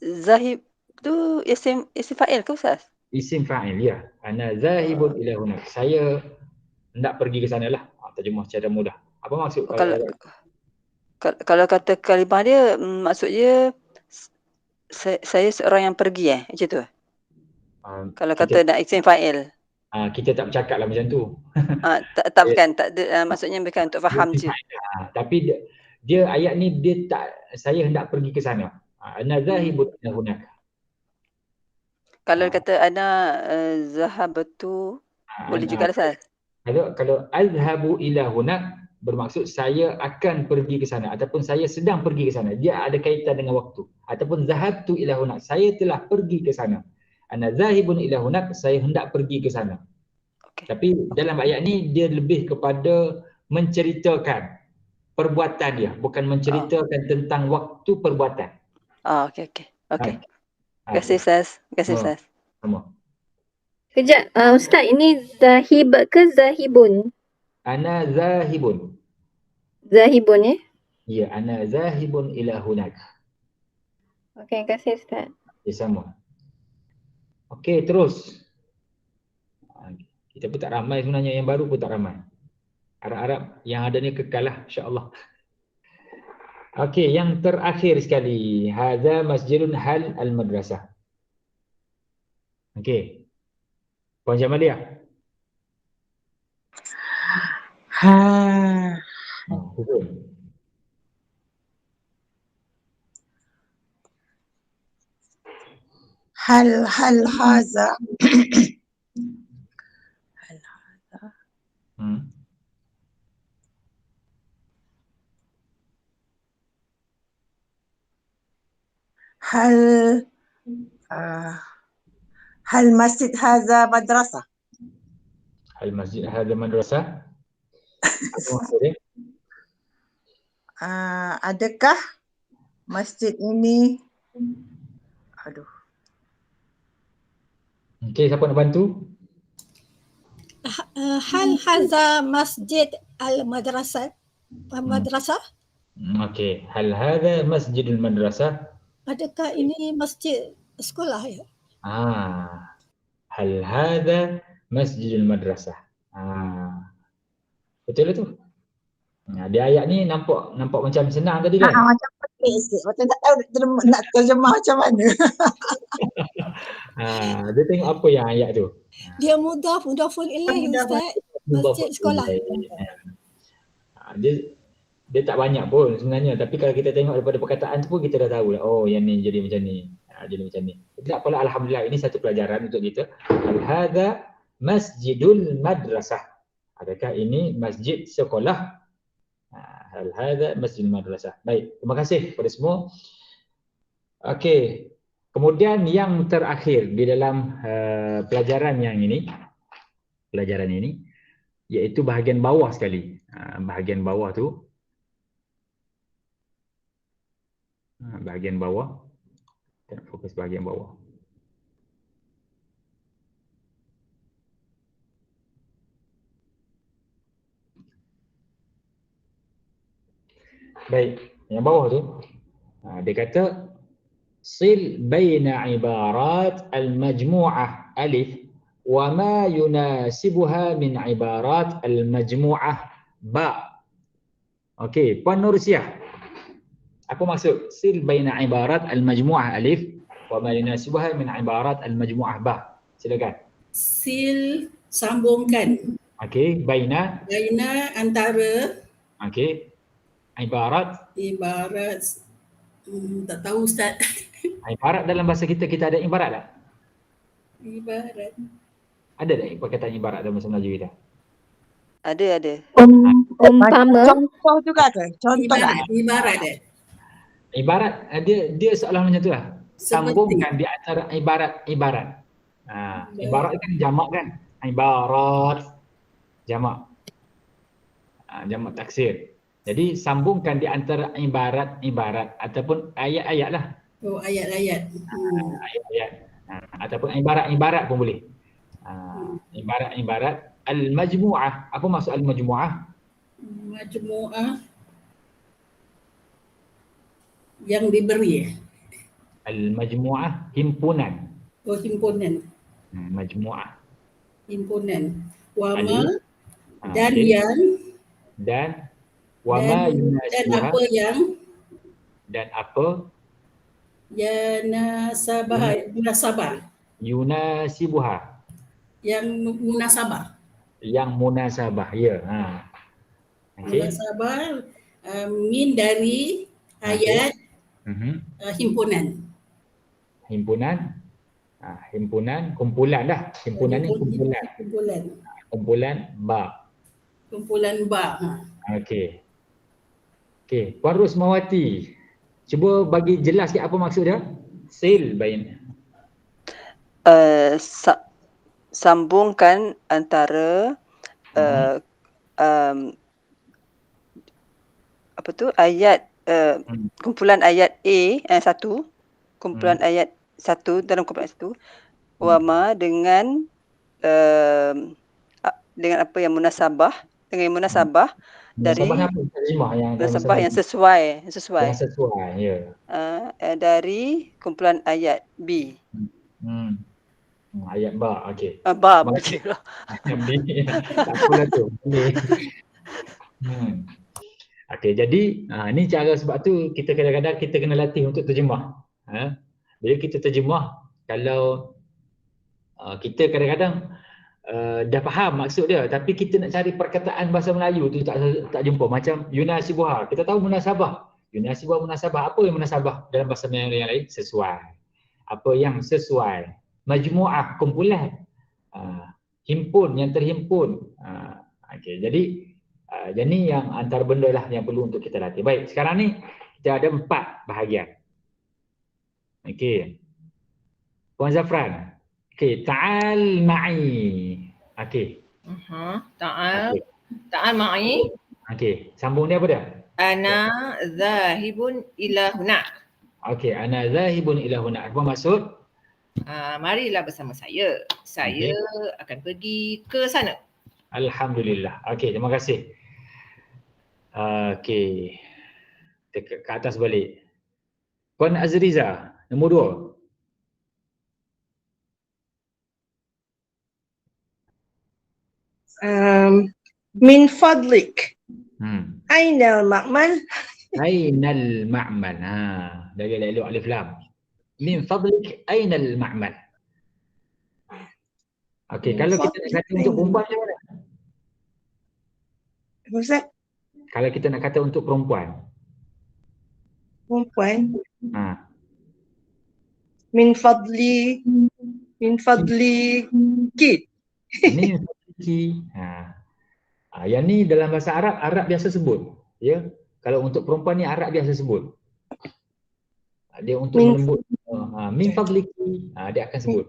Zahib tu isim fa'il ke Ustaz? Isim fa'il, ya. Ana zahibun ila hunaka. Saya hendak pergi ke sana lah. Terjemah secara mudah. Apa maksud? Kalau kata kalimah dia maksud dia saya seorang yang pergi macam tu. Kalau kata nak isim fa'il. Kita tak bercakap lah macam tu. Tak bukan, tak ada, maksudnya bukan untuk faham je. Tapi dia ayat ni dia tak, saya hendak pergi ke sana. Ana zahibun ila hunaka. Kalau kata ana zahabtu boleh juga Ustaz. Kalau azhabu ila hunak bermaksud saya akan pergi ke sana ataupun saya sedang pergi ke sana. Dia ada kaitan dengan waktu. Ataupun zahabtu ila hunak, saya telah pergi ke sana. Ana zahibun ila hunak, saya hendak pergi ke sana. Okay. Tapi dalam ayat ni dia lebih kepada menceritakan perbuatan dia, bukan menceritakan tentang waktu perbuatan. Okey. Terima kasih Ustaz. Terima kasih Ustaz. Sama. Kejap, Ustaz, ini zahib ke zahibun? Ana zahibun. Zahibun ya? Ya, ana zahibun ila hunak. Okey, terima kasih Ustaz. Sama. Okey, terus. Kita pun tak ramai sebenarnya, yang baru pun tak ramai. Arab-Arab yang ada ni kekal lah, insya-Allah. Okey, yang terakhir sekali. Hadza masjidun hal al-madrasah. Okey. Puan Jamalia. Betul. هل هذا هل مسجد هذا مدرسة؟ Hal masjid hadza madrasah? Apa maksudnya? Adakah masjid ini? Aduh. Okey, siapa nak bantu? Hal hadza masjid al-madrasah? Madrasah? Okey, hal hadza masjidul madrasah? Adakah ini masjid sekolah ya? Hal hadza masjidul madrasah. Betul tu. Di ayat ni nampak macam senang tadi kan? Macam pelik sikit. Macam tak tahu nak terjemah macam mana. Dia tengok apa yang ayat tu. Dia mudhafun ilaih Ustaz. Masjid sekolah. Dia tak banyak pun sebenarnya, tapi kalau kita tengok daripada perkataan tu pun kita dah tahu lah, oh yang ni jadi macam ni. Jadi macam ni. Tak apalah, alhamdulillah, ini satu pelajaran untuk kita. Hadza masjidul madrasah. Adakah ini masjid sekolah? Hadza masjidul madrasah. Baik, terima kasih kepada semua. Okey. Kemudian yang terakhir di dalam pelajaran ini iaitu bahagian bawah sekali. Bahagian bawah tu, bahagian bawah, kita nak fokus bahagian bawah. Baik, yang bawah tu dia kata sil baina ibarat al-majmu'ah alif wa ma yunasibuha min ibarat al-majmu'ah ba. Okey, Puan Nursiah, apa maksud sil baina ibarat al-majmu'ah alif wa ma yunasibuha min ibarat al-majmu'ah ba? Silakan. Sil, sambungkan. Okey, baina Antara okey. Ibarat tak tahu Ustaz. Ibarat dalam bahasa kita ada ibarat tak? Ibarat. Ada tak perkataan ibarat dalam bahasa Melayu kita? Ada. Umpama. Contoh juga ke? Contoh tak? Ibarat Ibarat dia seolah macam tu lah. Seperti. Sambungkan di antara ibarat. Ibarat kan jamak kan? Ibarat jamak. Jamak taksir. Jadi sambungkan di antara ibarat ataupun ayat-ayat lah. Oh, ayat-ayat. Ayat-ayat. Ataupun ibarat pun boleh. Ibarat al-majmu'ah. Apa maksud al-majmu'ah? Majmu'ah yang diberi. Al-majmu'ah himpunan. Oh, himpunan. Majmu'ah. Himpunan. Wama Alif. dan Alif. yang Dan wama yunasibuha dan apa yang munasabah yunasibuha yang munasabah ya. Okay. Munasabah min dari ayat himpunan. Kumpulan dah. Himpunan ni kumpulan ba. Okey. Puan Rusmawati, cuba bagi jelas sikit apa maksud dia? Sil bain. Sambungkan antara apa tu ayat kumpulan ayat satu, kumpulan ayat satu dalam kumpulan satu, wama dengan apa yang munasabah, dengan munasabah dari munasabah yang sesuai. Yang sesuai, ya. Dari kumpulan ayat B. Ayat ba, okey. Ba, betul. Ayat B. Tak apalah tu. Okey, jadi ni cara, sebab tu kita kadang-kadang kita kena latih untuk terjemah. Bila kita terjemah, kalau kita kadang-kadang dah faham maksud dia, tapi kita nak cari perkataan bahasa Melayu tu tak jumpa. Macam yunasibuha, kita tahu munasabah. Munasabah, apa yang munasabah dalam bahasa Melayu yang lain? Sesuai. Apa yang sesuai? Majmu'ah, kumpulan. Himpun, yang terhimpun. Okey, jadi yang antara benda lah yang perlu untuk kita latih. Baik, sekarang ni kita ada 4 bahagian. Okey. Puan Zafran. Okey, ta'al ma'i. Okey. Ta'al ma'i. Okey, sambung dia apa dia? Ana zahibun ila huna. Okey, ana zahibun ila huna. Apa maksud? Marilah bersama saya. Saya akan pergi ke sana. Alhamdulillah. Okey, terima kasih. Okey. Ke atas balik. Puan Azriza, nombor 2. Min fadlik. Aina al-ma'mal? Aina al-ma'mal. Dari elok alif lam. Min fadlik aina al-ma'mal. Okey, kalau kita nak kata untuk perempuan macam mana? Ustaz, Kalau kita nak kata untuk perempuan. perempuan. Ha. Min fadli kid. Ni yang ni dalam bahasa Arab biasa sebut. Ya. Kalau untuk perempuan ni Arab biasa sebut. Dia untuk melembut min fadliki, dia akan sebut.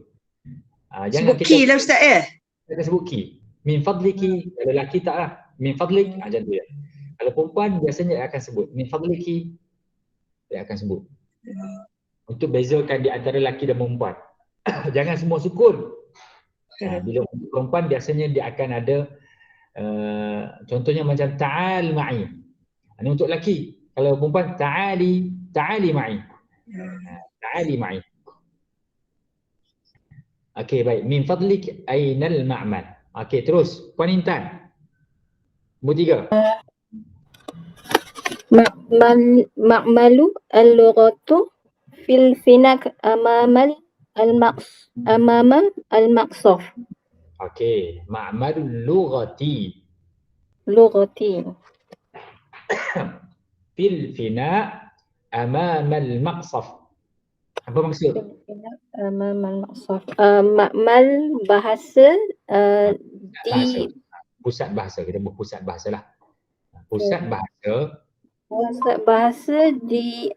Jangan Sebut ki lah Ustaz ya. Kita sebut ki. Min fadliki, kalau lelaki tak lah. Min fadlik, macam tu ya. Kalau perempuan biasanya dia akan sebut min fadliki, dia akan sebut. Untuk bezakan di antara lelaki dan perempuan. Jangan semua sukun. Bila untuk perempuan biasanya dia akan ada contohnya macam ta'al ma'i. Ini untuk lelaki. Kalau perempuan ta'ali ma'i. Ta'ali ma'i. Okey, baik. Min fadlik ainal ma'mal. Okey, terus. Puan Intan. Nombor 3. Ma'malu al-lughatu fil finak amama al-maqsaf. Okey, ma'malul lughati fil fina amama al-maqsaf. Apa maksud? Amama al-maqsaf. Ma'mal bahasa di Pusat bahasa. Kita buat pusat bahasa lah. Pusat bahasa di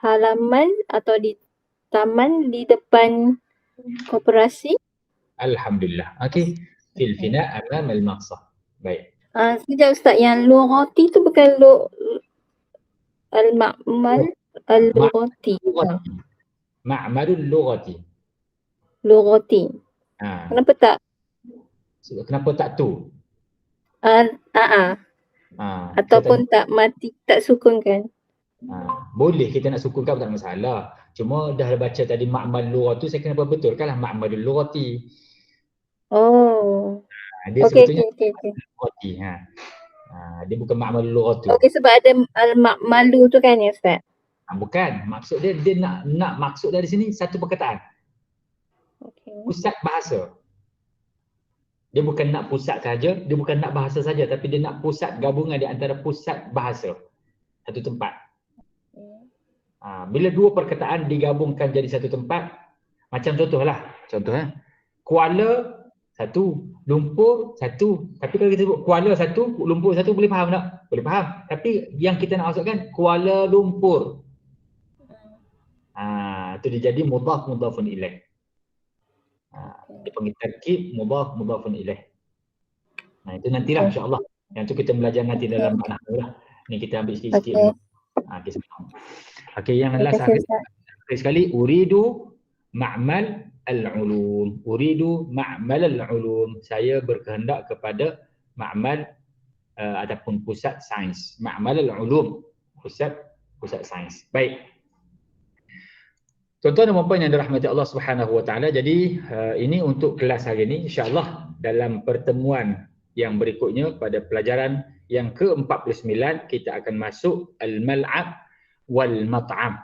halaman atau di taman di depan koperasi. Alhamdulillah. Okey. Fil fina amama al-maqsaf. Baik. Sekejap Ustaz, yang lughati tu bukan al-ma'mal al-lughati. Ma'malul lughati. Lughati. Kenapa tak? Kenapa tak tu? Ataupun tak mati, tak sukun kan? Boleh kita nak sukunkan tak masalah. Cuma dah baca tadi ma'mal lughati, saya kena betulkan lah ma'malul lughati. Oh. Dia Okey. lughati. Dia bukan ma'malul lughati. Okey, sebab ada al-ma'malu tu kan ya Ustaz? Bukan. Maksud dia nak maksud dari sini satu perkataan. Okay. Pusat bahasa. Dia bukan nak pusat saja, dia bukan nak bahasa saja, tapi dia nak pusat gabungan di antara pusat bahasa. Satu tempat. Bila dua perkataan digabungkan jadi satu tempat, macam contohlah. Kuala satu, lumpur satu. Tapi kalau kita sebut Kuala satu, lumpur satu, boleh faham tak? Boleh faham. Tapi yang kita nak maksudkan Kuala Lumpur. Itu dia jadi mudhafun ilaih. Dia panggil tarkib mudhafun ilaih. Itu nantilah insya-Allah. Yang tu kita belajar nanti dalam nahwu lah. Ni kita ambil sikit-sikit. Okey, yang last sekali uridu ma'mal al-ulum. Uridu ma'mal al-ulum. Saya berkehendak kepada ma'mal ataupun pusat sains. Ma'mal al-ulum. Pusat sains. Baik. Tuan-tuan dan puan yang dirahmati Allah Subhanahu Wa Taala. Jadi ini untuk kelas hari ini, insya-Allah dalam pertemuan yang berikutnya pada pelajaran yang ke-49 kita akan masuk al-mal'ab wal mat'am.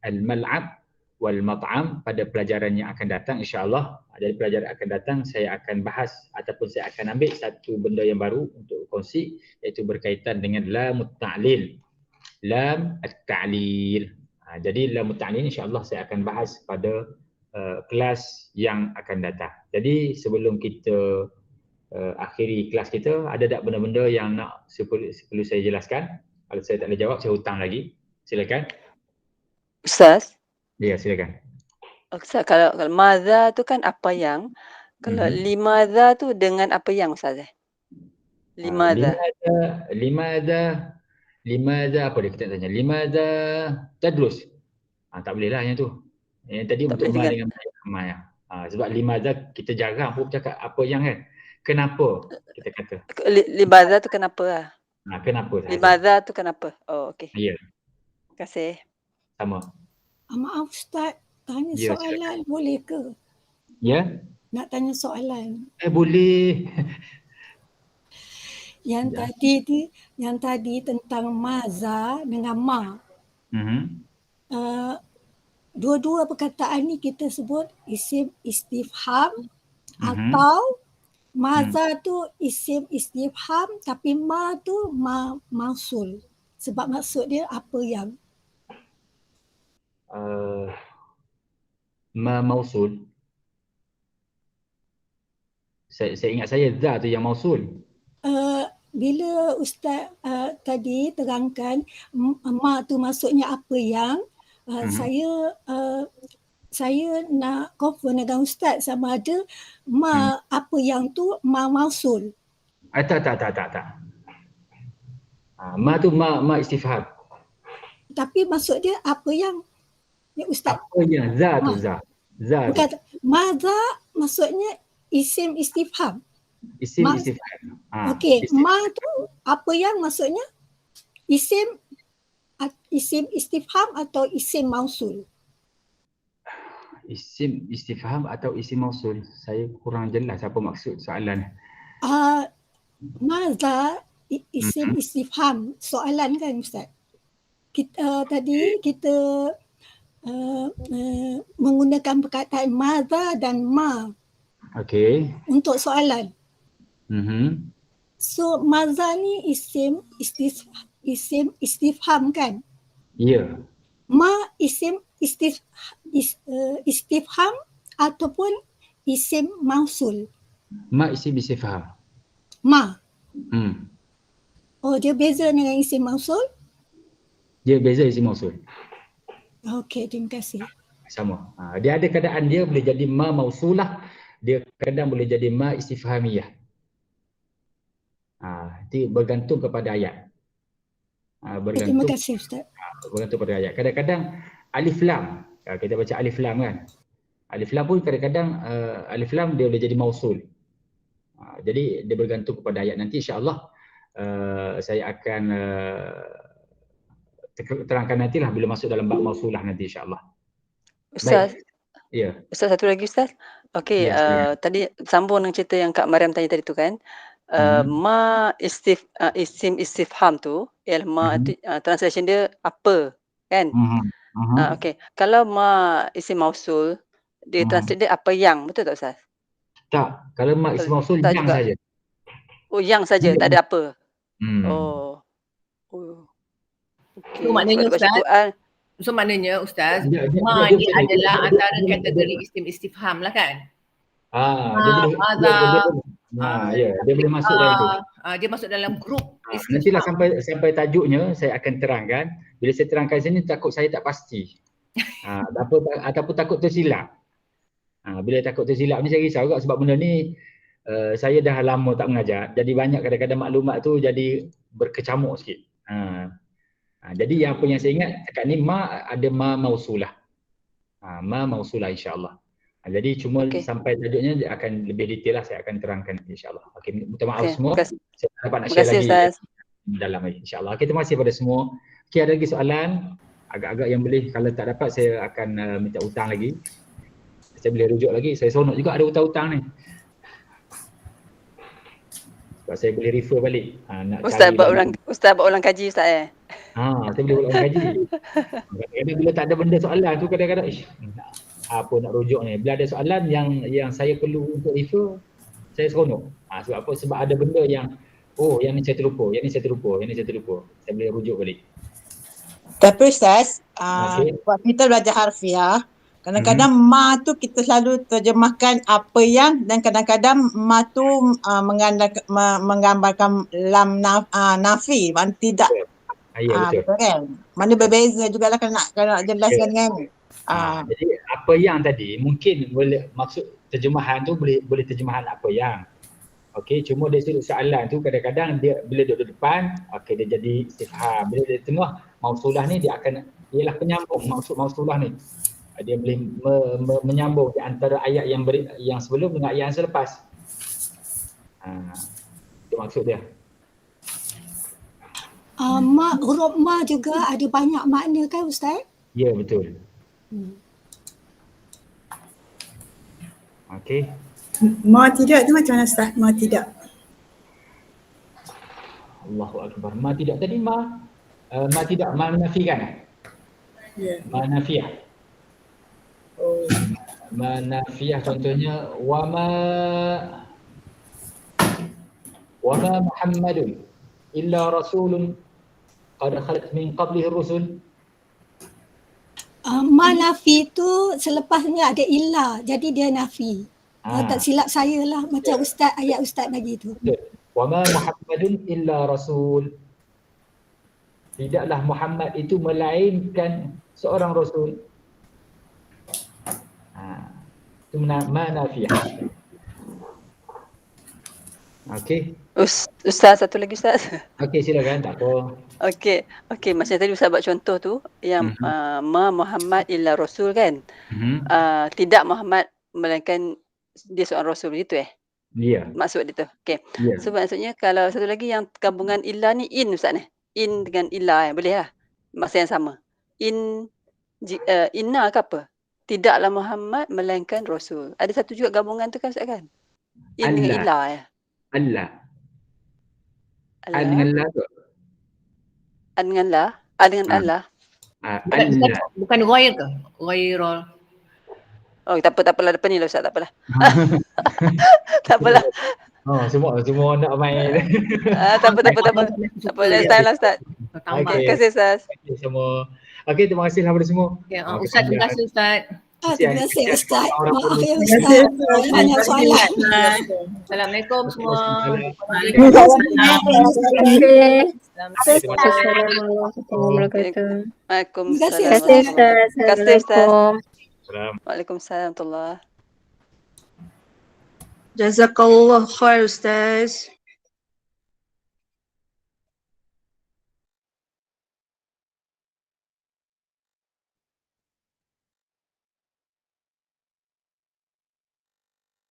Al-mal'ab wal mat'am pada pelajaran yang akan datang insya-Allah. Dari pelajaran akan datang saya akan bahas ataupun saya akan ambil satu benda yang baru untuk kongsi, iaitu berkaitan dengan lam at-ta'lil. Lam at-ta'lil. Jadi lam at-ta'lil insya-Allah saya akan bahas pada kelas yang akan datang. Jadi sebelum kita akhiri kelas kita, ada tak benda-benda yang nak perlu saya jelaskan? Kalau saya tak boleh jawab, saya hutang lagi. Silakan. Ustaz? Ya, silakan. Ustaz, kalau madza tu kan apa yang, kalau limadza tu dengan apa yang Ustaz? Limadza apa dia kita tanya? Limadza tadrus? Tak boleh lah yang tu. Yang tadi tak untuk dengan Maya. Sebab limadza kita jarang pun cakap apa yang kan. Kenapa kita kata? Limadza tu kenapa lah? Kenapa? Limadza tu kenapa? Oh, okey. Ya. Terima kasih. Sama. Maaf Ustaz, tanya soalan boleh ke? Ya? Nak tanya soalan. Boleh. Yang tadi tentang maza dengan ma. Dua-dua perkataan ni kita sebut isim istifham atau Maza tu isim istifham tapi ma tu mausul. Sebab maksud dia apa yang. Ma mausul. Saya ingat saya za tu yang mausul. Bila Ustaz tadi terangkan ma tu maksudnya apa yang, saya nak confirm dengan Ustaz sama ada ma apa yang tu ma mausul. Tak. Ma tu ma istifham. Tapi maksud dia apa yang, ya Ustaz? Apa yang za tu za. Za. Bukan, maza maksudnya isim istifham. Isim istifham. Okey, ma tu apa yang maksudnya? Isim istifham atau isim mausul? Isim istifham atau isim mausul? Saya kurang jelas apa maksud soalan. Maza isim istifham, soalan kan Ustaz? Tadi kita menggunakan perkataan maza dan ma untuk soalan. So maza ni isim istifham kan? Ya. Ma isim istifham ataupun isim mausul? Ma isim istifham. Ma. Oh, dia beza dengan isim mausul? Dia beza isim mausul. Okey, terima kasih. Sama. Dia ada keadaan dia boleh jadi ma mausulah, dia kadang boleh jadi ma istifhamiyah. Itu bergantung kepada ayat. Terima kasih Ustaz. Bergantung pada ayat. Kadang-kadang alif lam, kita baca alif lam kan. Alif lam pun kadang-kadang alif lam dia boleh jadi mausul. Jadi dia bergantung kepada ayat. Nanti insya-Allah saya akan terangkan nantilah bila masuk dalam bab mausulah nanti insya-Allah. Ustaz. Ya. Ustaz, satu lagi Ustaz. Okey, tadi sambung dengan cerita yang Kak Mariam tanya tadi tu kan. Ma isim istifham tu ialah ma translation dia apa kan? Okey, kalau ma isim mausul dia translate dia apa yang, betul tak Ustaz? Tak, kalau ma isim mausul yang juga saja. Oh, yang saja, tak ada apa. Okay. So maknanya Ustaz, ma ni adalah antara kategori isim istifham lah kan? Dia boleh masuk dalam tu. Dia masuk dalam grup istifham. Nantilah sampai tajuknya saya akan terangkan. Bila saya terangkan sini takut saya tak pasti. Ataupun takut tersilap. Bila takut tersilap ni saya risau juga sebab benda ni saya dah lama tak mengajar. Jadi banyak kadang-kadang maklumat tu jadi berkecamuk sikit. Jadi apa yang saya ingat dekat ni ma ada ma mausulah. Ma mausulah insya-Allah. Jadi cuma sampai tajuknya akan lebih detail lah saya akan terangkan insya-Allah. Okey, minta maaf semua. Saya tak dapat nak share lagi dalam lagi insya-Allah. Okey, terima kasih pada semua. Okey, ada lagi soalan agak-agak yang boleh, kalau tak dapat saya akan minta hutang lagi. Saya boleh rujuk lagi. Saya seronok juga ada hutang-hutang ni. Sebab saya boleh refer balik. Ustaz buat ulang kaji Ustaz saya boleh buat ulang kaji. Kadang-kadang bila tak ada benda soalan tu kadang-kadang apa nak rujuk ni. Bila ada soalan yang saya perlu untuk refer, saya seronok. Sebab apa? Sebab ada benda yang yang ni saya terlupa, yang ni saya terlupa, yang ni saya terlupa. Saya boleh rujuk balik. Tapi Ustaz, buat kita belajar harfiah, kadang-kadang ma tu kita selalu terjemahkan apa yang, dan kadang-kadang ma tu menggambarkan lam nafi, mana tidak. Ya, betul. Kan? Mana berbeza jugalah kalau nak jelaskan kan. Jadi apa yang tadi mungkin boleh maksud terjemahan tu boleh terjemahan apa yang. Okey, cuma dari sudut soalan tu kadang-kadang dia bila duduk depan, dia jadi istifham. Bila dia tengah mausulah ni dia akan ialah penyambung maksud mausulah ni. Dia boleh menyambung di antara ayat yang sebelum dengan ayat yang selepas. Itu maksud dia. Huruf ma juga ada banyak makna kan Ustaz? Ya, betul. Okey. Ma tidak tu macam mana Ustaz? Ma tidak. Allahu Akbar. Ma tidak tadi ma tidak menafikan. Ya. Ma nafiah. Ma nafiah contohnya wa ma wa ma Muhammadun illa rasulun qad khalat min qablihi rusul. Ma nafi tu selepasnya ada illa, jadi dia nafi. Tak silap saya lah macam ustaz, ayat ustaz bagi tu. Wa ma Muhammadun illa rasul. Tidaklah Muhammad itu melainkan seorang rasul. Itu mana fi'ah. Okey. Ustaz, satu lagi Ustaz. Okey, silakan, tak apa. Okey, macam tadi Ustaz buat contoh tu yang ma Muhammad illa rasul kan. Tidak Muhammad melainkan dia seorang rasul begitu Ya. Maksud dia tu. Okey. Ya. So maksudnya kalau satu lagi yang gabungan illa ni in Ustaz ni. In dengan illa boleh lah. Maksud yang sama. Inna ke apa? Tidaklah Muhammad melainkan rasul. Ada satu juga gabungan tu kan Ustaz kan? In dengan illa Allah. Dengan la tu. Dengan la. Dengan Allah. Allah. Bukan ghair ke? Ghairul. Oh, tak apalah depan ni lah Ustaz, tak apalah. Tak apalah. Oh, semua nak main. Tak apa. Tak apa, next time lah Ustaz. Terima kasih Ustaz. Semua. Okey, terima kasih kepada semua. Ustaz, terima kasih Ustaz. Terima kasih Ustaz. Maaf ya Ustaz. Banyak soalan. Assalamualaikum semua. Waalaikumsalam. Jazakallah khair Ustaz.